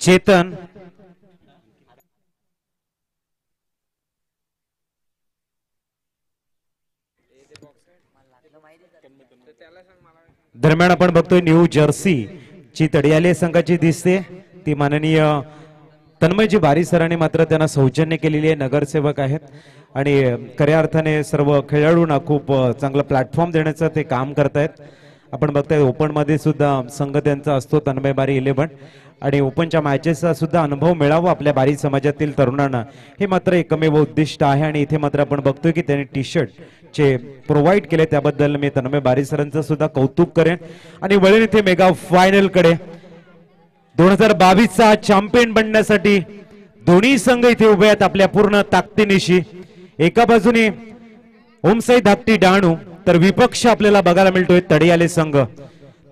चेतन दरम्यान आपण बघतोय न्यू जर्सी ची तडियाले संघाची दिसते ती माननीय तन्मयजी बारी सरांनी मात्र त्यांना सौजन्य केलेली आहे नगरसेवक आहेत आणि खऱ्या अर्थाने सर्व खेळाडूंना खूप चांगला प्लॅटफॉर्म देण्याचं ते काम करतायत आपण बघताय ओपन मध्ये सुद्धा संघ त्यांचा असतो तन्मय बारी 11 आणि ओपनच्या मॅचेसचा सुद्धा अनुभव मिळावा आपल्या बारी समाजातील तरुणांना हे मात्र एकमेव उद्दिष्ट आहे आणि इथे मात्र आपण बघतोय की त्यांनी टी शर्ट चे प्रोव्हाइड केले त्याबद्दल मी तन्मय बारी सरांचं सुद्धा कौतुक करेन आणि वळेन इथे मेगा फायनल कडे 2022 चा चॅम्पियन बनण्यासाठी दोन्ही संघ इथे उभे आहेत आपल्या पूर्ण ताकदीनिशी एका बाजूने ओमसाई धाकटी डहाणू तर विपक्ष आपल्याला बघायला मिळतोय तडियाले संघ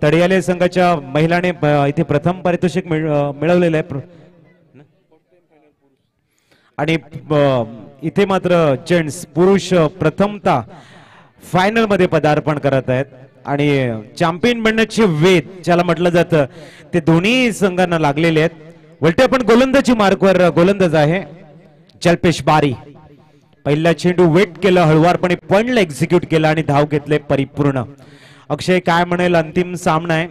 तडियाले संघाच्या महिलाने इथे प्रथम पारितोषिक मिळवलेलं आहे आणि इथे मात्र जेंट्स पुरुष प्रथमता फायनल मध्ये पदार्पण करत आहेत आणि चॅम्पियन बनण्याचे वेध ज्याला म्हटलं जातं ते दोन्ही संघांना लागलेले आहेत उलटे पण गोलंदाजी मार्कवर गोलंदाज आहे जल्पेश बारी पहिला चेंडू वेट केलं हळवारपणे पॉइंटला एक्झिक्यूट केला आणि धाव घेतले परिपूर्ण अक्षय काय म्हणेल अंतिम सामना आहे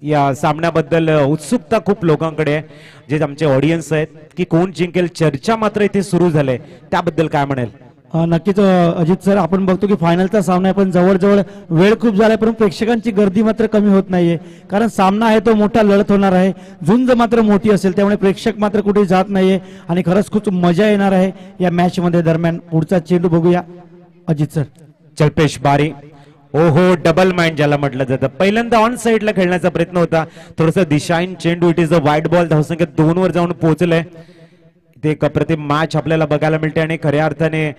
या सामन्याबद्दल उत्सुकता खूप लोकांकडे आहे जे आमचे ऑडियन्स आहेत की कोण जिंकेल चर्चा मात्र इथे सुरू झाले त्याबद्दल काय म्हणेल नक्कीच अजित सर आपण बघतो की फायनलचा सामना आहे पण जवळजवळ वेळ खूप झालाय पण प्रेक्षकांची गर्दी मात्र कमी होत नाहीये कारण सामना आहे तो मोठा लढत होणार आहे झुंज मात्र मोठी असेल त्यामुळे प्रेक्षक मात्र कुठे जात नाहीये आणि खरंच खूप मजा येणार आहे या मॅच मध्ये दरम्यान पुढचा चेंडू बघूया अजित सर जल्पेश बारी ओहो डबल माइंड ज्याला म्हटलं जातं पहिल्यांदा ऑन साइडला खेळण्याचा प्रयत्न होता थोडंसं दिशाईन चेंडू इट इज अ वाईट बॉल धावसंख्या 2 वर जाऊन पोहोचलंय ते एक अप्रतिम मॅच आपल्याला बघायला मिळते आणि खऱ्या अर्थाने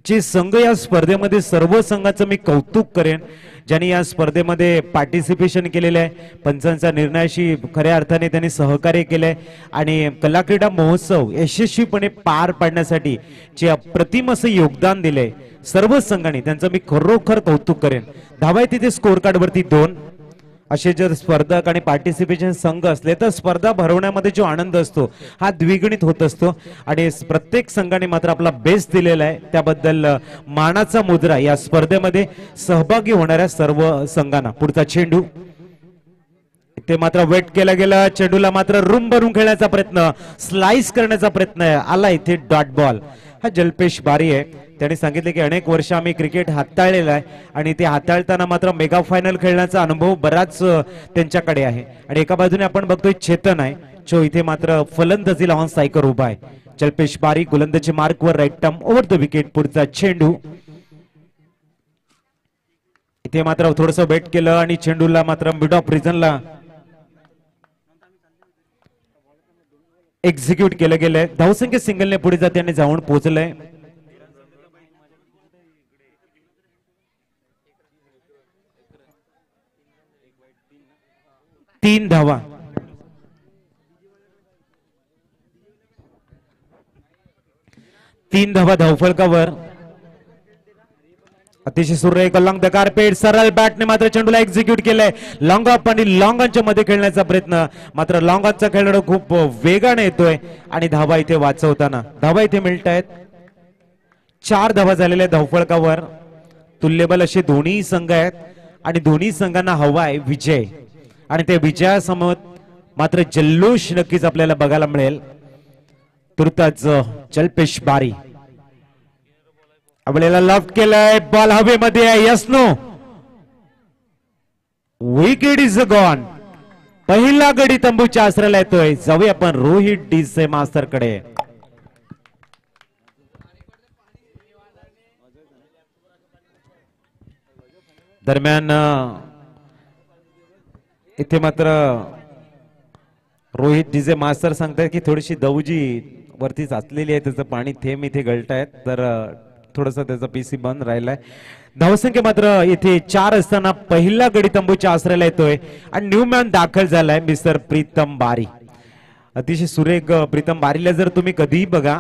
जे संघ या स्पर्धेमध्ये सर्व संघाचं मी कौतुक करेन ज्यांनी या स्पर्धेमध्ये पार्टिसिपेशन केलेलं आहे पंचांचा निर्णयाशी खऱ्या अर्थाने त्यांनी सहकार्य केलंय आणि कला क्रीडा महोत्सव यशस्वीपणे पार पाडण्यासाठी जे अप्रतिम असं योगदान दिलंय सर्व संघांनी त्यांचं मी खरोखर कौतुक करेन धावा आहे तिथे स्कोर कार्ड वरती 2 असे जर स्पर्धक आणि पार्टिसिपेशन संघ असले तर स्पर्धा भरवण्यामध्ये जो आनंद असतो हा द्विगुणित होत असतो आणि प्रत्येक संघाने मात्र आपला बेस्ट दिलेला आहे त्याबद्दल मानाचा मुद्रा या स्पर्धेमध्ये सहभागी होणाऱ्या सर्व संघांना पुढचा चेंडू ते मात्र वेट केला गेला चेंडूला मात्र रूम भरून खेळण्याचा प्रयत्न स्लाइस करण्याचा प्रयत्न आला इथे डॉट बॉल हा जल्पेश बारी आहे त्यांनी सांगितले की अनेक वर्ष आम्ही क्रिकेट हाताळलेलं आहे आणि ते हाताळताना मात्र मेगा फायनल खेळण्याचा अनुभव बराच त्यांच्याकडे आहे आणि एका बाजूने आपण बघतोय चेतन आहे जो इथे मात्र फलंदाजीला ऑन सायकर उभा आहे जल्पेश बारी गोलंदाजी मार्कवर right arm over the wicket पुढचा चेंडू इथे मात्र थोडंसं वेट केलं आणि चेंडूला मात्र मिड ऑफ रिजनला एक्झिक्यूट केलं गेलंय धावसंख्या सिंगलने पुढे जाते आणि जाऊन पोहोचलंय 3 धावा धावफलकावर अतिशय सुरेख लॉंग द कार्पेट सरळ बॅटने मात्र चेंडूला एक्झिक्यूट केलंय लॉंग ऑफ आणि लॉंग ऑनच्या मध्ये खेळण्याचा प्रयत्न मात्र लॉंग ऑनचा खेळाडू खूप वेगाने येतोय आणि धावा इथे वाचवताना धावा इथे मिळत आहेत 4 धावा झालेल्या धावफलकावर तुल्यबल असे दोन्ही संघ आहेत आणि दोन्ही संघांना हवा आहे विजय आणि त्या विजयासमोर मात्र जल्लोष नक्कीच आपल्याला बघायला मिळेल तुर्ताच जल्पेश बारी आपल्याला लॉफ्ट केलाय बॉल हवेमध्ये आहे yes no wicket is gone पहिला गडी तंबूच्या आसऱ्याला येतोय जाऊया आपण रोहित डीसे मास्तर कडे दरम्यान इथे मात्र रोहित डीजे मास्तर सांगतायत की थोडीशी दौजी वरती साचलेली आहे त्याचं पाणी थेंब इथे गळतायत तर थोडंसं त्याचा पीसी बंद राहिलाय धावसंख्या मात्र इथे 4 असताना पहिला गडी तंबूच्या आसऱ्याला येतोय आणि न्यू मॅन दाखल झालाय मिस्टर प्रीतम बारी अतिशय सुरेख प्रीतम बारीला जर तुम्ही कधीही बघा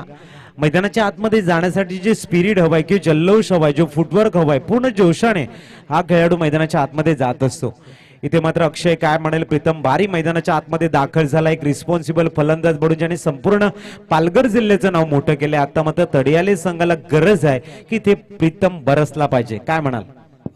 मैदानाच्या आतमध्ये जाण्यासाठी जे स्पिरिट हवाय किंवा जल्लोष हवाय जो फुटवर्क हवाय पूर्ण जोशाने हा खेळाडू मैदानाच्या आतमध्ये जात असतो इथे मात्र अक्षय काय म्हणेल, प्रीतम बारी मैदानाच्या आतमध्ये दाखल झाला, एक रिस्पॉन्सिबल फलंदाज म्हणून ज्याने संपूर्ण पालघर जिल्ह्याचं नाव मोठं केलंय. आता मात्र तडियाले संघाला गरज आहे की ते प्रीतम बरसला पाहिजे. काय म्हणाल?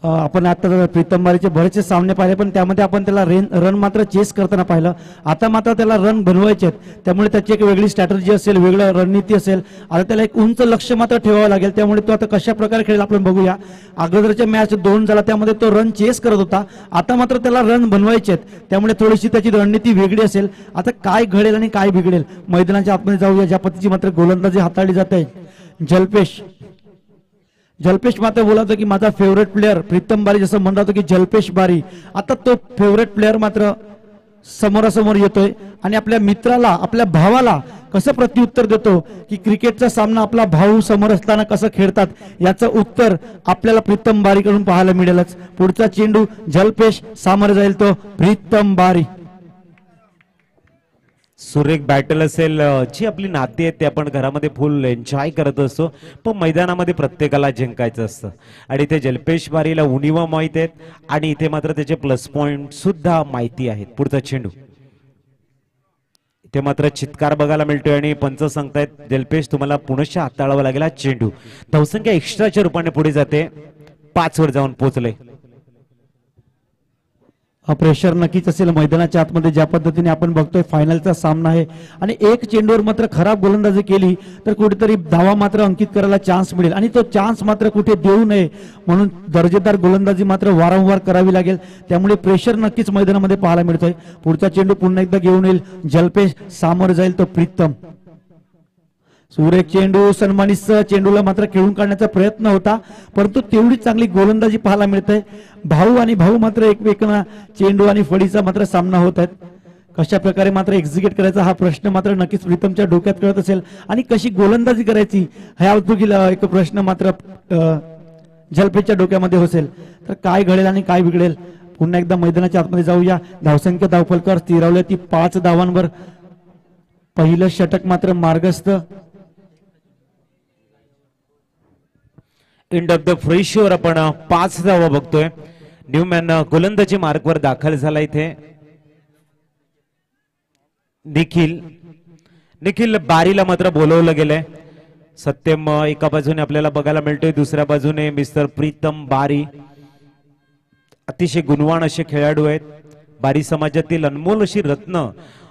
आपण आता प्रीतम बारीचे बरेचसे सामने पाहिले, पण त्यामध्ये आपण त्याला रन मात्र चेस करताना पाहिलं. आता मात्र त्याला रन बनवायचे आहेत, त्यामुळे त्याची एक वेगळी स्ट्रॅटर्जी असेल, वेगळं रणनीती असेल. आता त्याला एक उंच लक्ष मात्र ठेवावं लागेल, त्यामुळे तो आता कशा प्रकारे खेळेल आपण बघूया. अगोदरच्या मॅच 2 झाला, त्यामध्ये तो रन चेस करत होता. आता मात्र त्याला रन बनवायचे आहेत, त्यामुळे थोडीशी त्याची रणनीती वेगळी असेल. आता काय घडेल आणि काय बिघडेल, मैदानाच्या आतमध्ये जाऊया. ज्या पद्धतीची मात्र गोलंदाजी हाताळली जाते. जल्पेश मात्र बोलत होता की माझा फेवरेट प्लेअर प्रीतम बारी, जसं म्हणत होता की जल्पेश बारी. आता तो फेवरेट प्लेअर मात्र समोरासमोर येतोय आणि आपल्या मित्राला, आपल्या भावाला कसं प्रत्युत्तर देतो की क्रिकेटचा सामना आपला भाऊ समोर असताना कसं खेळतात, याचं उत्तर आपल्याला प्रीतम बारीकडून पाहायला मिळेलच. पुढचा चेंडू जल्पेश, सामोर जाईल तो प्रीतम बारी. सुरेख बॅटल असेल. जी आपली नाती आहेत ते आपण घरामध्ये फुल एन्जॉय करत असतो, पण मैदानामध्ये प्रत्येकाला जिंकायचं असतं. आणि ते जल्पेश बारीला उणीवा माहित आहेत आणि इथे मात्र त्याचे प्लस पॉइंट सुद्धा माहिती आहेत. पुढचा चेंडू, इथे मात्र चित्कार बघायला मिळतोय आणि पंच सांगतायत जल्पेश तुम्हाला पुनश्च हाताळावा लागेल. हा चेंडू धावसंख्या एक्स्ट्राच्या रूपाने पुढे जाते, 5 वर जाऊन पोहोचले. प्रेशर नक्कीच असेल मैदानाच्या आतमध्ये. ज्या पद्धतीने आपण बघतोय फायनलचा सामना आहे आणि एक चेंडूवर मात्र खराब गोलंदाजी केली तर कुठेतरी धावा मात्र अंकित करायला चान्स मिळेल आणि तो चान्स मात्र कुठे देऊ नये म्हणून दर्जेदार गोलंदाजी मात्र वारंवार करावी लागेल. त्यामुळे प्रेशर नक्कीच मैदानामध्ये पाहायला मिळतोय. पुढचा चेंडू पुन्हा एकदा घेऊन येईल जल्पेश, सामोर जाईल तो प्रीतम. सुरेख चेंडू, सन्मानित चेंडूला मात्र खेळून काढण्याचा प्रयत्न होता, परंतु तेवढी चांगली गोलंदाजी पाहायला मिळते. भाऊ आणि भाऊ मात्र एकमेकांना चेंडू आणि फळीचा मात्र सामना होत आहेत. कशा प्रकारे मात्र एक्झिक्यूट करायचा हा प्रश्न मात्र नक्कीच प्रीतमच्या डोक्यात कळत असेल आणि कशी गोलंदाजी करायची ह्या एक प्रश्न मात्र जल्पेशच्या डोक्यामध्ये असेल. तर काय घडेल आणि काय बिघडेल, पुन्हा एकदा मैदानाच्या आतमध्ये जाऊया. धावसंख्या धावफलकावर स्थिरावल्या ती 5 धावांवर. पहिलं षटक मात्र मार्गस्थ. एंड ऑफ द फ्री शोर आपण 5 धावा बघतोय. न्यूमॅन गोलंदाजी मार्कवर दाखल झाला. इथे निखिल बारीला मात्र बोलवलं गेलंय. सत्यम एका बाजूने आपल्याला बघायला मिळतोय, दुसऱ्या बाजूने मिस्टर प्रीतम बारी. अतिशय गुणवान असे खेळाडू आहेत. बारी समाजातील अनमोल अशी रत्न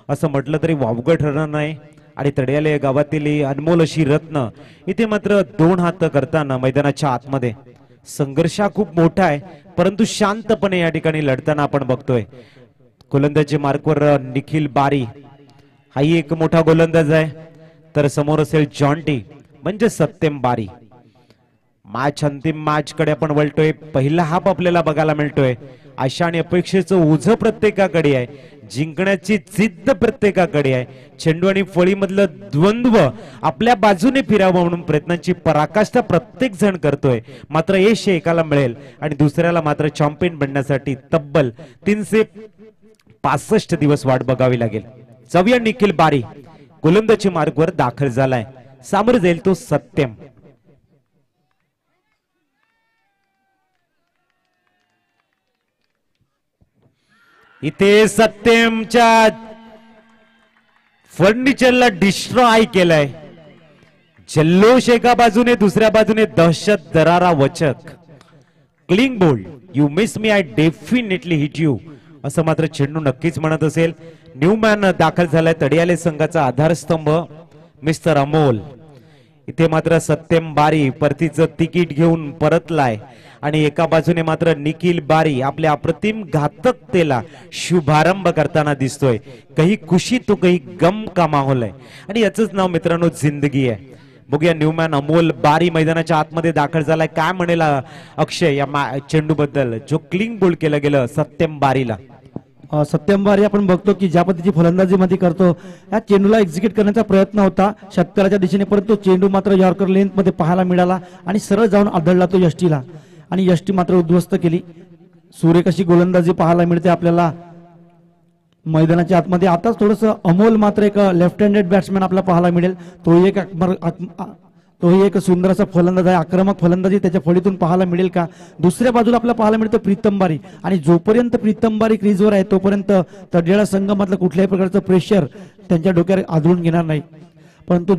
असं म्हटलं तरी वावगं ठरणार नाही. आणि तडियाले गावातील अनमोल अशी रत्न इथे मात्र 2 हात करताना मैदानाच्या आतमध्ये संघर्ष खूप मोठा आहे, परंतु शांतपणे या ठिकाणी लढताना आपण बघतोय. गोलंदाजी मार्कवर निखिल बारी हाही एक मोठा गोलंदाज आहे, तर समोर असेल जॉन्टी म्हणजे सत्यम बारी. मॅच अंतिम मॅच कडे आपण वळतोय. पहिला हाफ आपल्याला बघायला मिळतोय. आशा आणि अपेक्षेचं ओझं प्रत्येकाकडे आहे, जिंकण्याची जिद्द प्रत्येकाकडे आहे. चेंडू आणि फळीमधलं द्वंद्व आपल्या बाजूने फिरावं म्हणून प्रयत्नांची पराकाष्ठा प्रत्येक जण करतोय. मात्र यश एकाला मिळेल आणि दुसऱ्याला मात्र चॅम्पियन बनण्यासाठी तब्बल 365 दिवस वाट बघावी लागेल. जाऊया निखिल बारी गोलंदाजी मार्गवर दाखल झालाय. सामोर जाईल तो सत्यम. इथे सत्यमच्या फर्निचरला डिस्ट्रॉय केलाय. जल्लोष एका बाजूने, दुसऱ्या बाजूने दहशत, दरारा, वचक. Clean bowled, you miss me, I definitely hit you, असं मात्र चेंडू नक्कीच म्हणत असेल. न्यूमॅन दाखल झालाय. तडियाले संघाचा आधारस्तंभ मिस्टर अमोल. इथे मात्र सत्यम बारी परतीचं तिकीट घेऊन परतलाय आणि एका बाजूने मात्र निखिल बारी आपल्या अप्रतिम घातकतेला शुभारंभ करताना दिसतोय. काही खुशी तो काही गम का माहोल आहे आणि याचंच नाव मित्रांनो जिंदगी आहे. बघूया न्यूमॅन अमोल बारी मैदानाच्या आतमध्ये दाखल झालाय. काय म्हणेल अक्षय या चेंडू बद्दल जो क्लिंग बोल्ड केलं गेलं सत्यम बारीला? सत्यम बारी आपण बघतो की ज्या पद्धतीची फलंदाजी मध्ये करतो, या चेंडूला एक्झिक्यूट करण्याचा प्रयत्न होता षटकाराच्या दिशेने, परंतु चेंडू मात्र यॉर्कर लेंथ मध्ये पाहायला मिळाला आणि सरळ जाऊन आदळला तो यष्टीला आणि यष्टी मात्र उद्ध्वस्त केली. सुरेख अशी गोलंदाजी पाहायला मिळते आपल्याला मैदानाच्या आतमध्ये. आताच थोडंसं अमोल मात्र एक लेफ्ट हँडेड बॅट्समॅन आपल्याला पाहायला मिळेल. तो एक तोही एक सुंदर असा फलंदाज आहे, आक्रमक फलंदाजी त्याच्या फळीतून पाहायला मिळेल का? दुसऱ्या बाजूला आपल्याला पाहायला मिळतं प्रीतम बारी, आणि जोपर्यंत प्रीतम बारी क्रीजवर आहे तोपर्यंत तडलेला संघ मात्र कुठल्याही प्रकारचं प्रेशर त्यांच्या डोक्यावर आदळून घेणार नाही. परंतु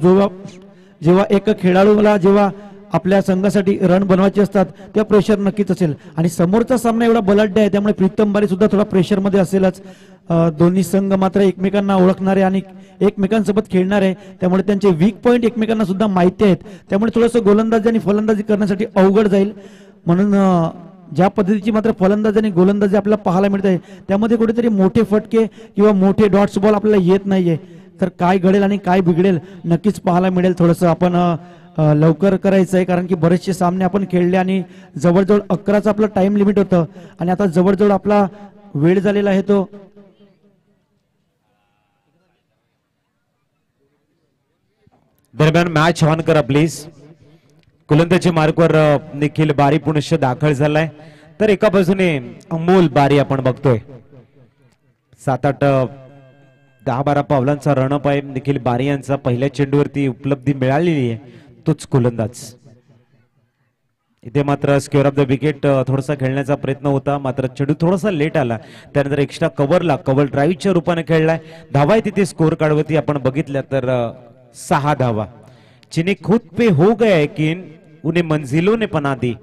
जेव्हा एक खेळाडूला जेव्हा आपल्या संघासाठी रन बनवायचे असतात तेव्हा प्रेशर नक्कीच असेल, आणि समोरचा सामना एवढा बलाढ्य आहे त्यामुळे प्रीतम बारी सुद्धा थोडा प्रेशर मध्ये असेलच. दोन्ही संघ मात्र एकमेकांना ओळखणारे आणि एकमेकांसोबत खेळणारे, त्यामुळे त्यांचे वीक पॉईंट एकमेकांना सुद्धा माहिती आहेत. त्यामुळे थोडंसं गोलंदाजी आणि फलंदाजी करण्यासाठी अवघड जाईल. म्हणून ज्या पद्धतीची मात्र फलंदाजी आणि गोलंदाजी आपल्याला पाहायला मिळते त्यामध्ये कुठेतरी मोठे फटके किंवा मोठे डॉट्स बॉल आपल्याला येत नाहीये. तर काय घडेल आणि काय बिघडेल नक्कीच पाहायला मिळेल. थोडंसं आपण लवकर करायचं आहे, कारण की बरेचसे सामने आपण खेळले आणि जवळजवळ 11चा आपलं टाइम लिमिट होतं आणि आता जवळजवळ आपला वेळ झालेला आहे तो दरम्यान मॅच ऑन करा प्लीज. गोलंदाजी मार्कवर निखिल बारी पुनश्च दाखल झालाय. तर एका बाजूने अमोल बारी आपण बघतोय, 7-8 10-12 पावलांचा रणअप आहे निखिल बारी यांचा. पहिल्या चेंडूवरती उपलब्धी मिळालेली आहे, तोच गोलंदाज. इथे मात्र स्क्वेअर ऑफ द विकेट थोडासा खेळण्याचा प्रयत्न होता, मात्र चेंडू थोडासा लेट आला. त्यानंतर एक्स्ट्रा कव्हर ड्राईव्हच्या रूपाने खेळलाय. धावा आहे तिथे स्कोर कार्डवरती आपण बघितल्या तर 6 धावा. जिन्हें खुद पे हो गया यकीन उन्हें मंजिलों ने पना दी,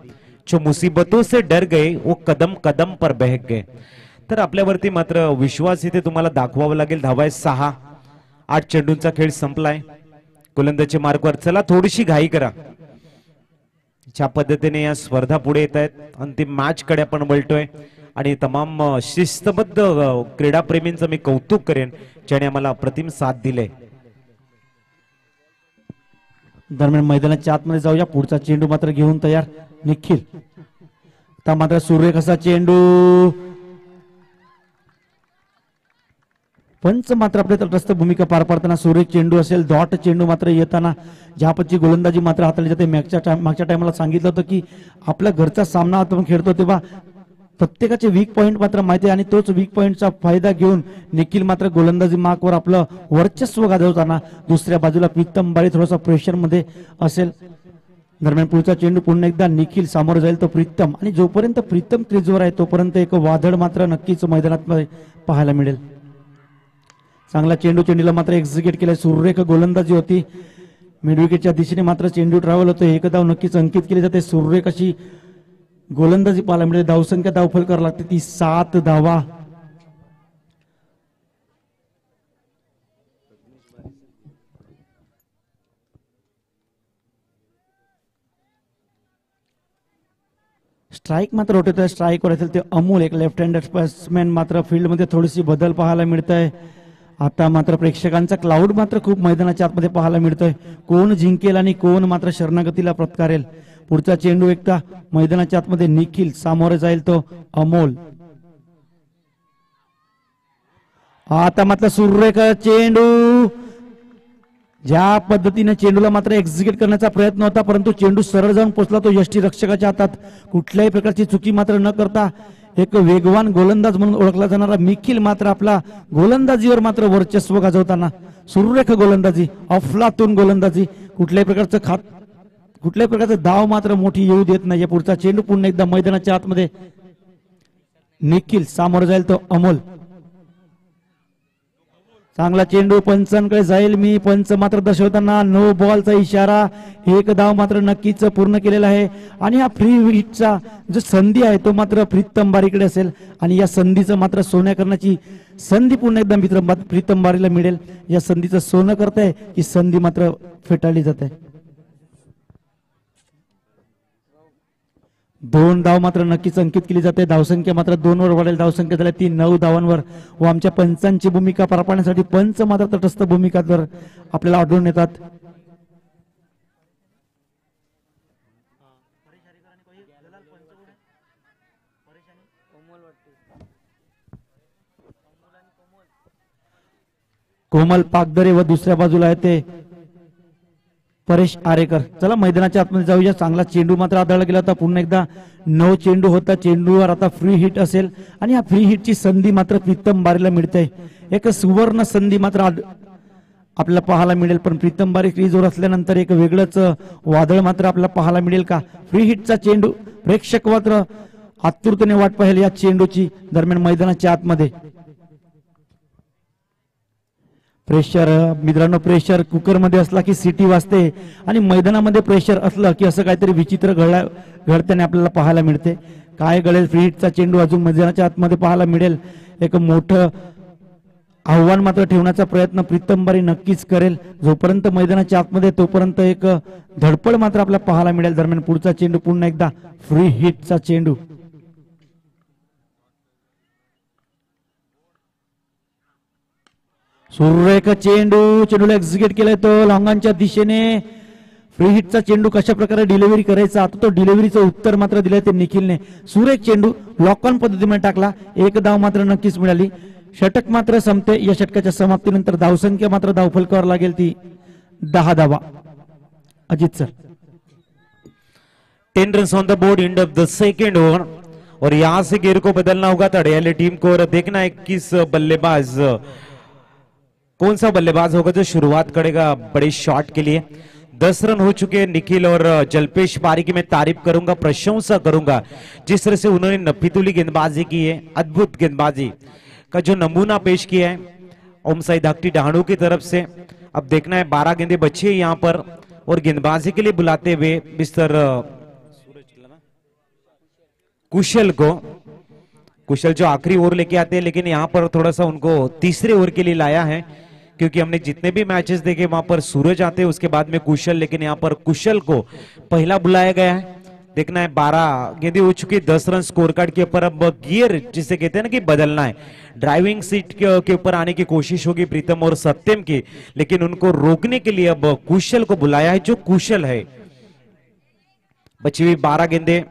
जो मुसीबतों से डर गए वो कदम कदम पर बहक गए. तर आपल्यावरती मात्र विश्वास इथे तुम्हाला दाखवावा लागेल. धावा आहे 6. 8 चेंडूंचा खेळ संपलाय. गोलंदाजी मार्कवर चला थोडीशी घाई करा. ज्या पद्धतीने या स्पर्धा पुढे येत आहेत, अंतिम मॅच कडे आपण वळतोय आणि तमाम शिस्तबद्ध क्रीडाप्रेमींचं मी कौतुक करेन ज्याने आम्हाला अप्रतिम साथ दिले. दरम्यान मैदानाच्या आतमध्ये जाऊया. पुढचा चेंडू मात्र घेऊन तयार निखिल. आता मात्र सुरेख असा चेंडू, पंच मात्र आपल्या तटस्थ भूमिका पार पाडताना सुरेख चेंडू असेल. डॉट चेंडू मात्र येताना ज्या पद्धतीची गोलंदाजी मात्र हाताळली जाते. मागच्या टायमाला सांगितलं होतं की आपल्या घरचा सामना आपण खेळतो तेव्हा प्रत्येकाचे वीक पॉईंट मात्र माहिती आहे आणि तोच वीक पॉईंटचा फायदा घेऊन निखिल मात्र गोलंदाजी मार्कवर आपलं वर्चस्व गाजवताना दुसऱ्या बाजूला प्रीतम बारी थोडासा प्रेशर मध्ये असेल. दरम्यान पुढचा चेंडू पुन्हा एकदा निखिल सामोरं जाईल तो प्रीतम, आणि जोपर्यंत प्रीतम क्रीजवर आहे तोपर्यंत एक वादळ मात्र नक्कीच मैदानात पाहायला मिळेल. चांगला चेंडूला मात्र एक्झिक्यूट केलाय. सुरेख गोलंदाजी होती. मिड विकेटच्या दिशेने मात्र चेंडू ट्रॅव्हल होतो. एक धाव नक्कीच अंकित केली जाते. सुरेख अशी गोलंदाजी पाहायला मिळते. धावसंख्या धावफल करावी लागते ती 7 धावा. स्ट्राईक मात्र होते तर स्ट्राईकवर असेल ते अमोल, एक लेफ्ट हँड बॅट्समॅन. मात्र फील्डमध्ये थोडीशी बदल पाहायला मिळत आहे. आता मात्र प्रेक्षकांचा क्लाउड मात्र खूप मैदानाच्या आतमध्ये पाहायला मिळतोय. कोण जिंकेल आणि कोण मात्र शरणागतीला पत्करेल. पुढचा चेंडू एकदा मैदानाच्या आतमध्ये निखिल सामोरे जाईल तो अमोल. आता मात्र सुरेख चेंडू, ज्या पद्धतीने चेंडूला मात्र एक्झिक्यूट करण्याचा प्रयत्न होता परंतु चेंडू सरळ जाऊन पोहोचला तो यष्टी रक्षकाच्या हातात. कुठल्याही प्रकारची चुकी मात्र न करता एक वेगवान गोलंदाज म्हणून ओळखला जाणारा निखिल मात्र आपला गोलंदाजीवर मात्र वर्चस्व गाजवताना सुरेख गोलंदाजी, अफलातून गोलंदाजी, कुठल्याही प्रकारचं धाव मात्र मोठी येऊ देत नाहीये. पुढचा चेंडू पुन्हा एकदा मैदानाच्या आतमध्ये निखिल सामोरं जाईल तो अमोल. चांगला चेंडू पंचांकडे जाईल. मी पंच मात्र दर्शवताना नो बॉलचा इशारा. एक धाव मात्र नक्कीच पूर्ण केलेला आहे आणि हा फ्री हिटचा जो संधी आहे तो मात्र प्रीतम बारीकडे असेल आणि या संधीचं मात्र सोनं करण्याची संधी पुन्हा एकदा प्रीतम बारीला मिळेल. या संधीचं सोनं करताय ही संधी मात्र फेटाळली जात आहे. 2 धाव मात्र नक्कीच अंकित केली जाते. धावसंख्या मात्र 2 वर वाढेल. धावसंख्या झाली ती 9 धावांवर व आमच्या पंचांची भूमिका पार पाडण्यासाठी पंच मात्र तटस्थ भूमिका तर आपल्याला आढळून येतात. कोमल पागदरे व दुसऱ्या बाजूला आहे ते परेश आरेकर. चला मैदानाच्या आतमध्ये जाऊया. चांगला चेंडू मात्र आदळला गेला होता. पुन्हा एकदा 9 चेंडू होता. चेंडूवर आता फ्री हिट असेल आणि या फ्री हिटची संधी मात्र प्रीतम बारीला मिळते. एक सुवर्ण संधी मात्र आपल्याला पाहायला मिळेल, पण प्रीतम बारी क्रीजवर असल्यानंतर एक वेगळंच वादळ मात्र आपल्याला पाहायला मिळेल का? फ्री हिटचा चेंडू, प्रेक्षक मात्र आतुरतेने वाट पाहिली या चेंडूची दरम्यान मैदानाच्या आतमध्ये. प्रेशर मित्रांनो, प्रेशर कुकर मध्ये असला की सिटी वाजते आणि मैदानामध्ये प्रेशर असलं की असं काहीतरी विचित्र घडताना आपल्याला पाहायला मिळते. काय घडेल? फ्री हिटचा चेंडू अजून मैदानाच्या आतमध्ये पाहायला मिळेल. एक मोठं आव्हान मात्र ठेवण्याचा प्रयत्न प्रीतम बारी नक्कीच करेल. जोपर्यंत मैदानाच्या आतमध्ये तोपर्यंत एक धडपड मात्र आपल्याला पाहायला मिळेल. दरम्यान पुढचा चेंडू पुन्हा एकदा फ्री हिटचा चेंडू. सुरेख चेंडू, चेंडूला एक्झिक्यूट केलाय तो लॉंगांच्या दिशेने. फ्री हिटचा चेंडू कशा प्रकारे डिलिव्हरी करायचा, आता तो डिलिव्हरीचं उत्तर मात्र दिलंय ते निखिलने. सुरेख चेंडू लॉक ऑन पद्धतीने टाकला. एक धाव मात्र नक्कीच मिळाली. षटक मात्र संपते. या षटकाच्या समाप्तीनंतर धावसंख्या मात्र धावफलकावर लागेल ती 10 धावा. Ajit sir. 10 run on the board end of the second over और यहां से गेर को बदलना होगा तड़ियाली टीम को और देखना है किस बल्लेबाज, कौन सा बल्लेबाज होगा जो शुरुआत करेगा बड़े शॉट के लिए. 10 रन हो चुके हैं निखिल और जल्पेश पारी की मैं तारीफ करूंगा, प्रशंसा करूंगा जिस तरह से उन्होंने नफीतुली गेंदबाजी की है, अद्भुत गेंदबाजी का जो नमूना पेश किया है ओम साई धाकटी डहाणु की तरफ से. अब देखना है 12 गेंदे बचे यहां पर और गेंदबाजी के लिए बुलाते हुए मिस्टर कुशल को, कुशल जो आखिरी ओवर लेके आते हैं लेकिन यहां पर थोड़ा सा उनको तीसरे ओवर के लिए लाया है क्योंकि हमने जितने भी मैचेस देखे वहां पर सूरज आते हैं उसके बाद में कुशल, लेकिन यहां पर कुशल को पहला बुलाया गया है. देखना है 12 गेंदें हो चुकी, 10 रन स्कोर कार्ड के ऊपर. अब गियर जिसे कहते हैं ना कि बदलना है, ड्राइविंग सीट के ऊपर आने की कोशिश होगी प्रीतम और सत्यम की, लेकिन उनको रोकने के लिए अब कुशल को बुलाया है जो कुशल है. बची हुई 12 गेंदें,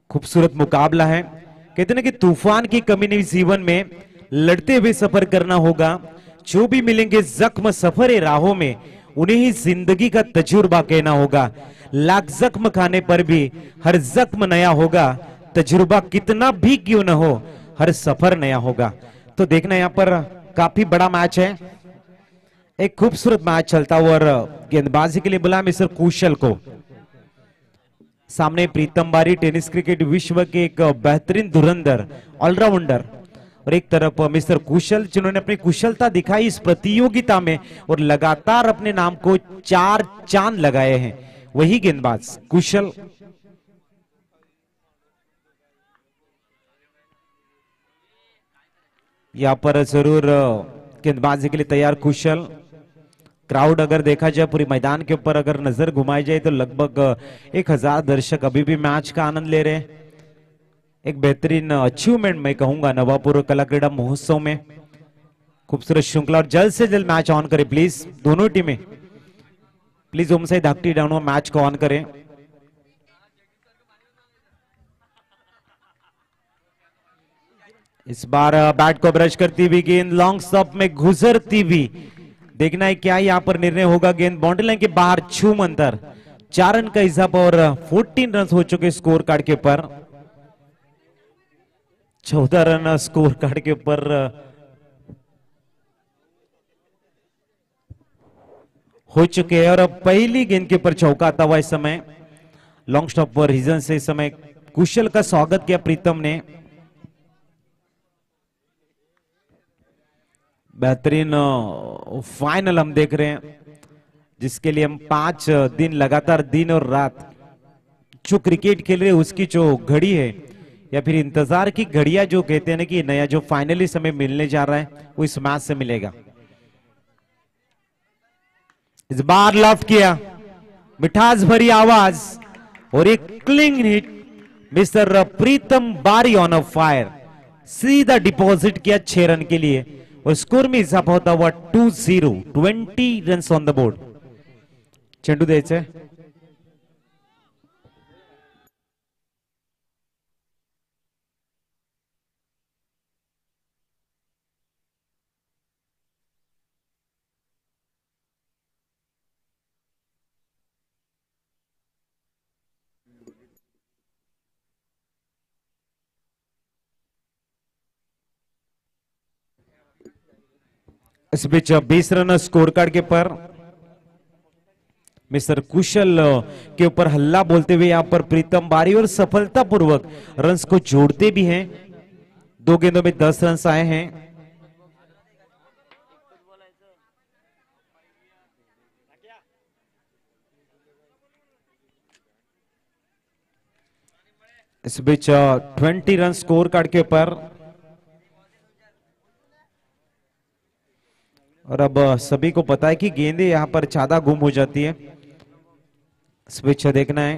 खूबसूरत मुकाबला है. कहते ना कि तूफान की कमी नहीं जीवन में, लड़ते हुए सफर करना होगा. जो भी मिलेंगे जख्म सफर राहों में उन्हें ही जिंदगी का तजुर्बा कहना होगा. लाख जख्म खाने पर भी हर जख्म नया होगा. तजुर्बा कितना भी क्यों न हो हर सफर नया होगा. तो देखना यहाँ पर काफी बड़ा मैच है, एक खूबसूरत मैच चलता हुआ और गेंदबाजी के लिए बुलाया मिस्टर कुशल को. सामने प्रीतम बारी टेनिस क्रिकेट विश्व के एक बेहतरीन धुरंधर ऑलराउंडर और एक तरफ मिस्टर कुशल जिन्होंने अपनी कुशलता दिखाई इस प्रतियोगिता में और लगातार अपने नाम को 4 चांद लगाए हैं, वही गेंदबाज कुशल. यहां पर जरूर गेंदबाजी के लिए तैयार कुशल. क्राउड अगर देखा जाए पूरी मैदान के ऊपर अगर नजर घुमाई जाए तो लगभग 1000 दर्शक अभी भी मैच का आनंद ले रहे हैं. एक बेहतरीन अचीवमेंट मैं कहूंगा नवापुर कला क्रीड़ा महोत्सव में. खूबसूरत श्रृंखला और जल्द से जल्द मैच ऑन करें प्लीज दोनों टीमें. प्लीज ओम साई धाकटी डाउन मैच को ऑन करें. इस बार बैट को ब्रश करती हुई गेंद लॉन्ग स्टॉप में गुजरती हुई. देखना है क्या यहां पर निर्णय होगा. गेंद बाउंड्री लाइन के बाहर छूम अंतर. 4 रन का इजाफा और 14 रन हो चुके स्कोर कार्ड के ऊपर. 14 रन स्कोर कार्ड के ऊपर हो चुके हैं और अब पहली गेंद के ऊपर चौका आता हुआ इस समय लॉन्ग स्टॉप पर रीजन से इस समय कुशल का स्वागत किया प्रीतम ने. बेहतरीन फाइनल हम देख रहे हैं जिसके लिए हम 5 दिन लगातार दिन और रात जो क्रिकेट खेल रहे हैं उसकी जो घड़ी है या फिर इंतजार की घड़ियां जो कहते हैं ना कि नया जो फाइनलिस्ट हमें मिलने जा रहा है वो इस मैच से मिलेगा. इस बार लॉफ्ट किया, मिठास भरी आवाज और एक क्लीन हिट. मिस्टर प्रीतम बारी ऑन अ फायर, सीधा डिपॉजिट किया 6 रन के लिए और स्कोर में इजाफा होता हुआ 2-0. 20 रन ऑन द बोर्ड. चेंडू द्यायचंय. इस बीच 20 रन स्कोर कार्ड के पर मिस्टर कुशल के ऊपर हल्ला बोलते हुए यहाँ पर प्रीतम बारी और सफलतापूर्वक रन्स को जोड़ते भी हैं। 2 गेंदों में 10 रन आए हैं। इस बीच 20 रन स्कोर कार्ड के ऊपर और अब सभी को पता है कि गेंदें यहां पर ज्यादा गुम हो जाती है। इस बीच देखना है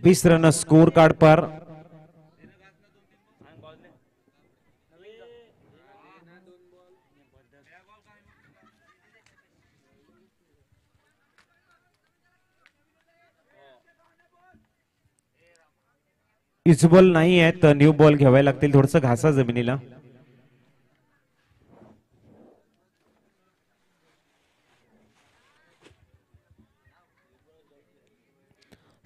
20 रन स्कोर कार्ड पर इस बॉल नाही आहे तर न्यू बॉल घ्यावे लागतील। थोडस घासा जमिनीला।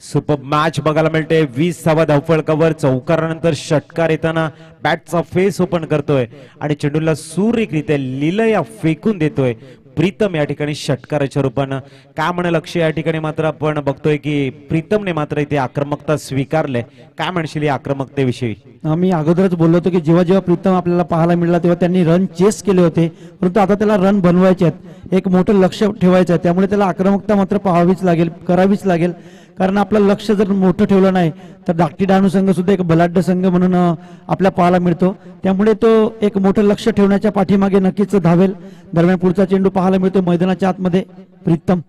सुपर मॅच बघायला मिळते। 20वा धावफलकावर चौकारानंतर षटकार येताना बॅटचा फेस ओपन करतोय आणि चेंडूला सुरेखरित्या लिलया फेकून देतोय प्रीतम या ठिकाणी षटकाराच्या रूपानं। काय म्हणे लक्ष या ठिकाणी मात्र आपण बघतोय की प्रीतमने मात्र इथे आक्रमकता स्वीकारले। काय म्हणशील या आक्रमकतेविषयी? आम्ही अगोदरच बोललो होतो की जेव्हा जेव्हा प्रीतम आपल्याला पाहायला मिळाला तेव्हा त्यांनी रन चेस केले होते, परंतु आता त्याला रन बनवायचे आहेत, एक मोठं लक्ष ठेवायचं आहे, त्यामुळे त्याला आक्रमकता मात्र पाहावीच लागेल, करावीच लागेल। कारण आपलं लक्ष जर मोठं ठेवलं नाही तर धाकटी डहाणू संघ सुद्धा एक बलाढ्य संघ म्हणून आपल्या पाहायला मिळतो, त्यामुळे तो एक मोठं लक्ष ठेवण्याच्या पाठीमागे नक्कीच धावेल। दरम्यान पुढचा चेंडू पाहायला मिळतो मैदानाच्या आतमध्ये प्रीतम।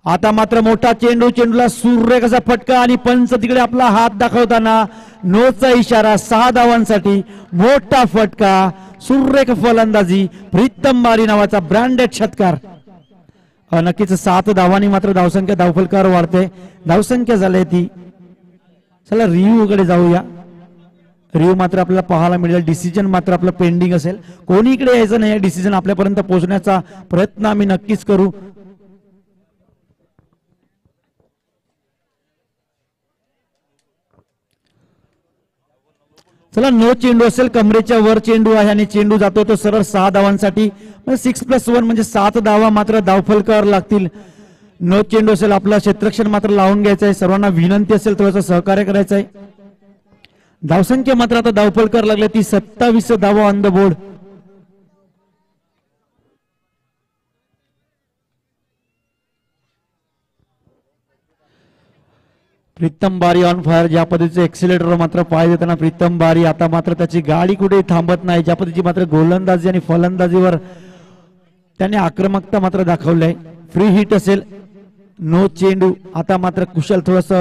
आता मात्र मोठा चेंडू, चेंडूला सुरेख असा फटका आणि पंच तिकडे आपला हात दाखवताना नोचा इशारा। 6 धावांसाठी मोठा फटका, सुरेख फलंदाजी, प्रीतम बारी नावाचा ब्रँडेड षटकार। नक्कीच 7 धावांनी मात्र धावसंख्या धावफलकावर वाढते। धावसंख्या झाली ती। चला रिव्ह्यू कडे जाऊया। रिव्ह्यू मात्र आपल्याला पाहायला मिळेल, डिसिजन मात्र आपलं पेंडिंग असेल। कोणी इकडे यायचं नाही, डिसिजन आपल्यापर्यंत पोहोचण्याचा प्रयत्न आम्ही नक्कीच करू। चला नो चेंडू असेल, कमरेच्या वर चेंडू आहे आणि चेंडू जातो तो सरळ 6 धावांसाठी, 6+1 म्हणजे 7 धावा मात्र धावफलकावर लागतील। नो चेंडू असेल, आपला क्षेत्ररक्षण मात्र लावून घ्यायचं आहे। सर्वांना विनंती असेल थोडंसं सहकार्य करायचं आहे। धावसंख्या मात्र आता धावफलकावर लागली ती 27 धावा ऑन द बोर्ड। प्रीतम बारी ऑन फायर। ज्या पद्धतीचे एक्सिलेटर मात्र पाय देताना प्रीतम बारी, आता मात्र त्याची गाडी कुठे थांबत नाही। ज्या पद्धतीची मात्र गोलंदाजी आणि फलंदाजीवर त्याने आक्रमकता मात्र दाखवली आहे। फ्री हिट असेल, नो चेंडू। आता मात्र कुशल थोडस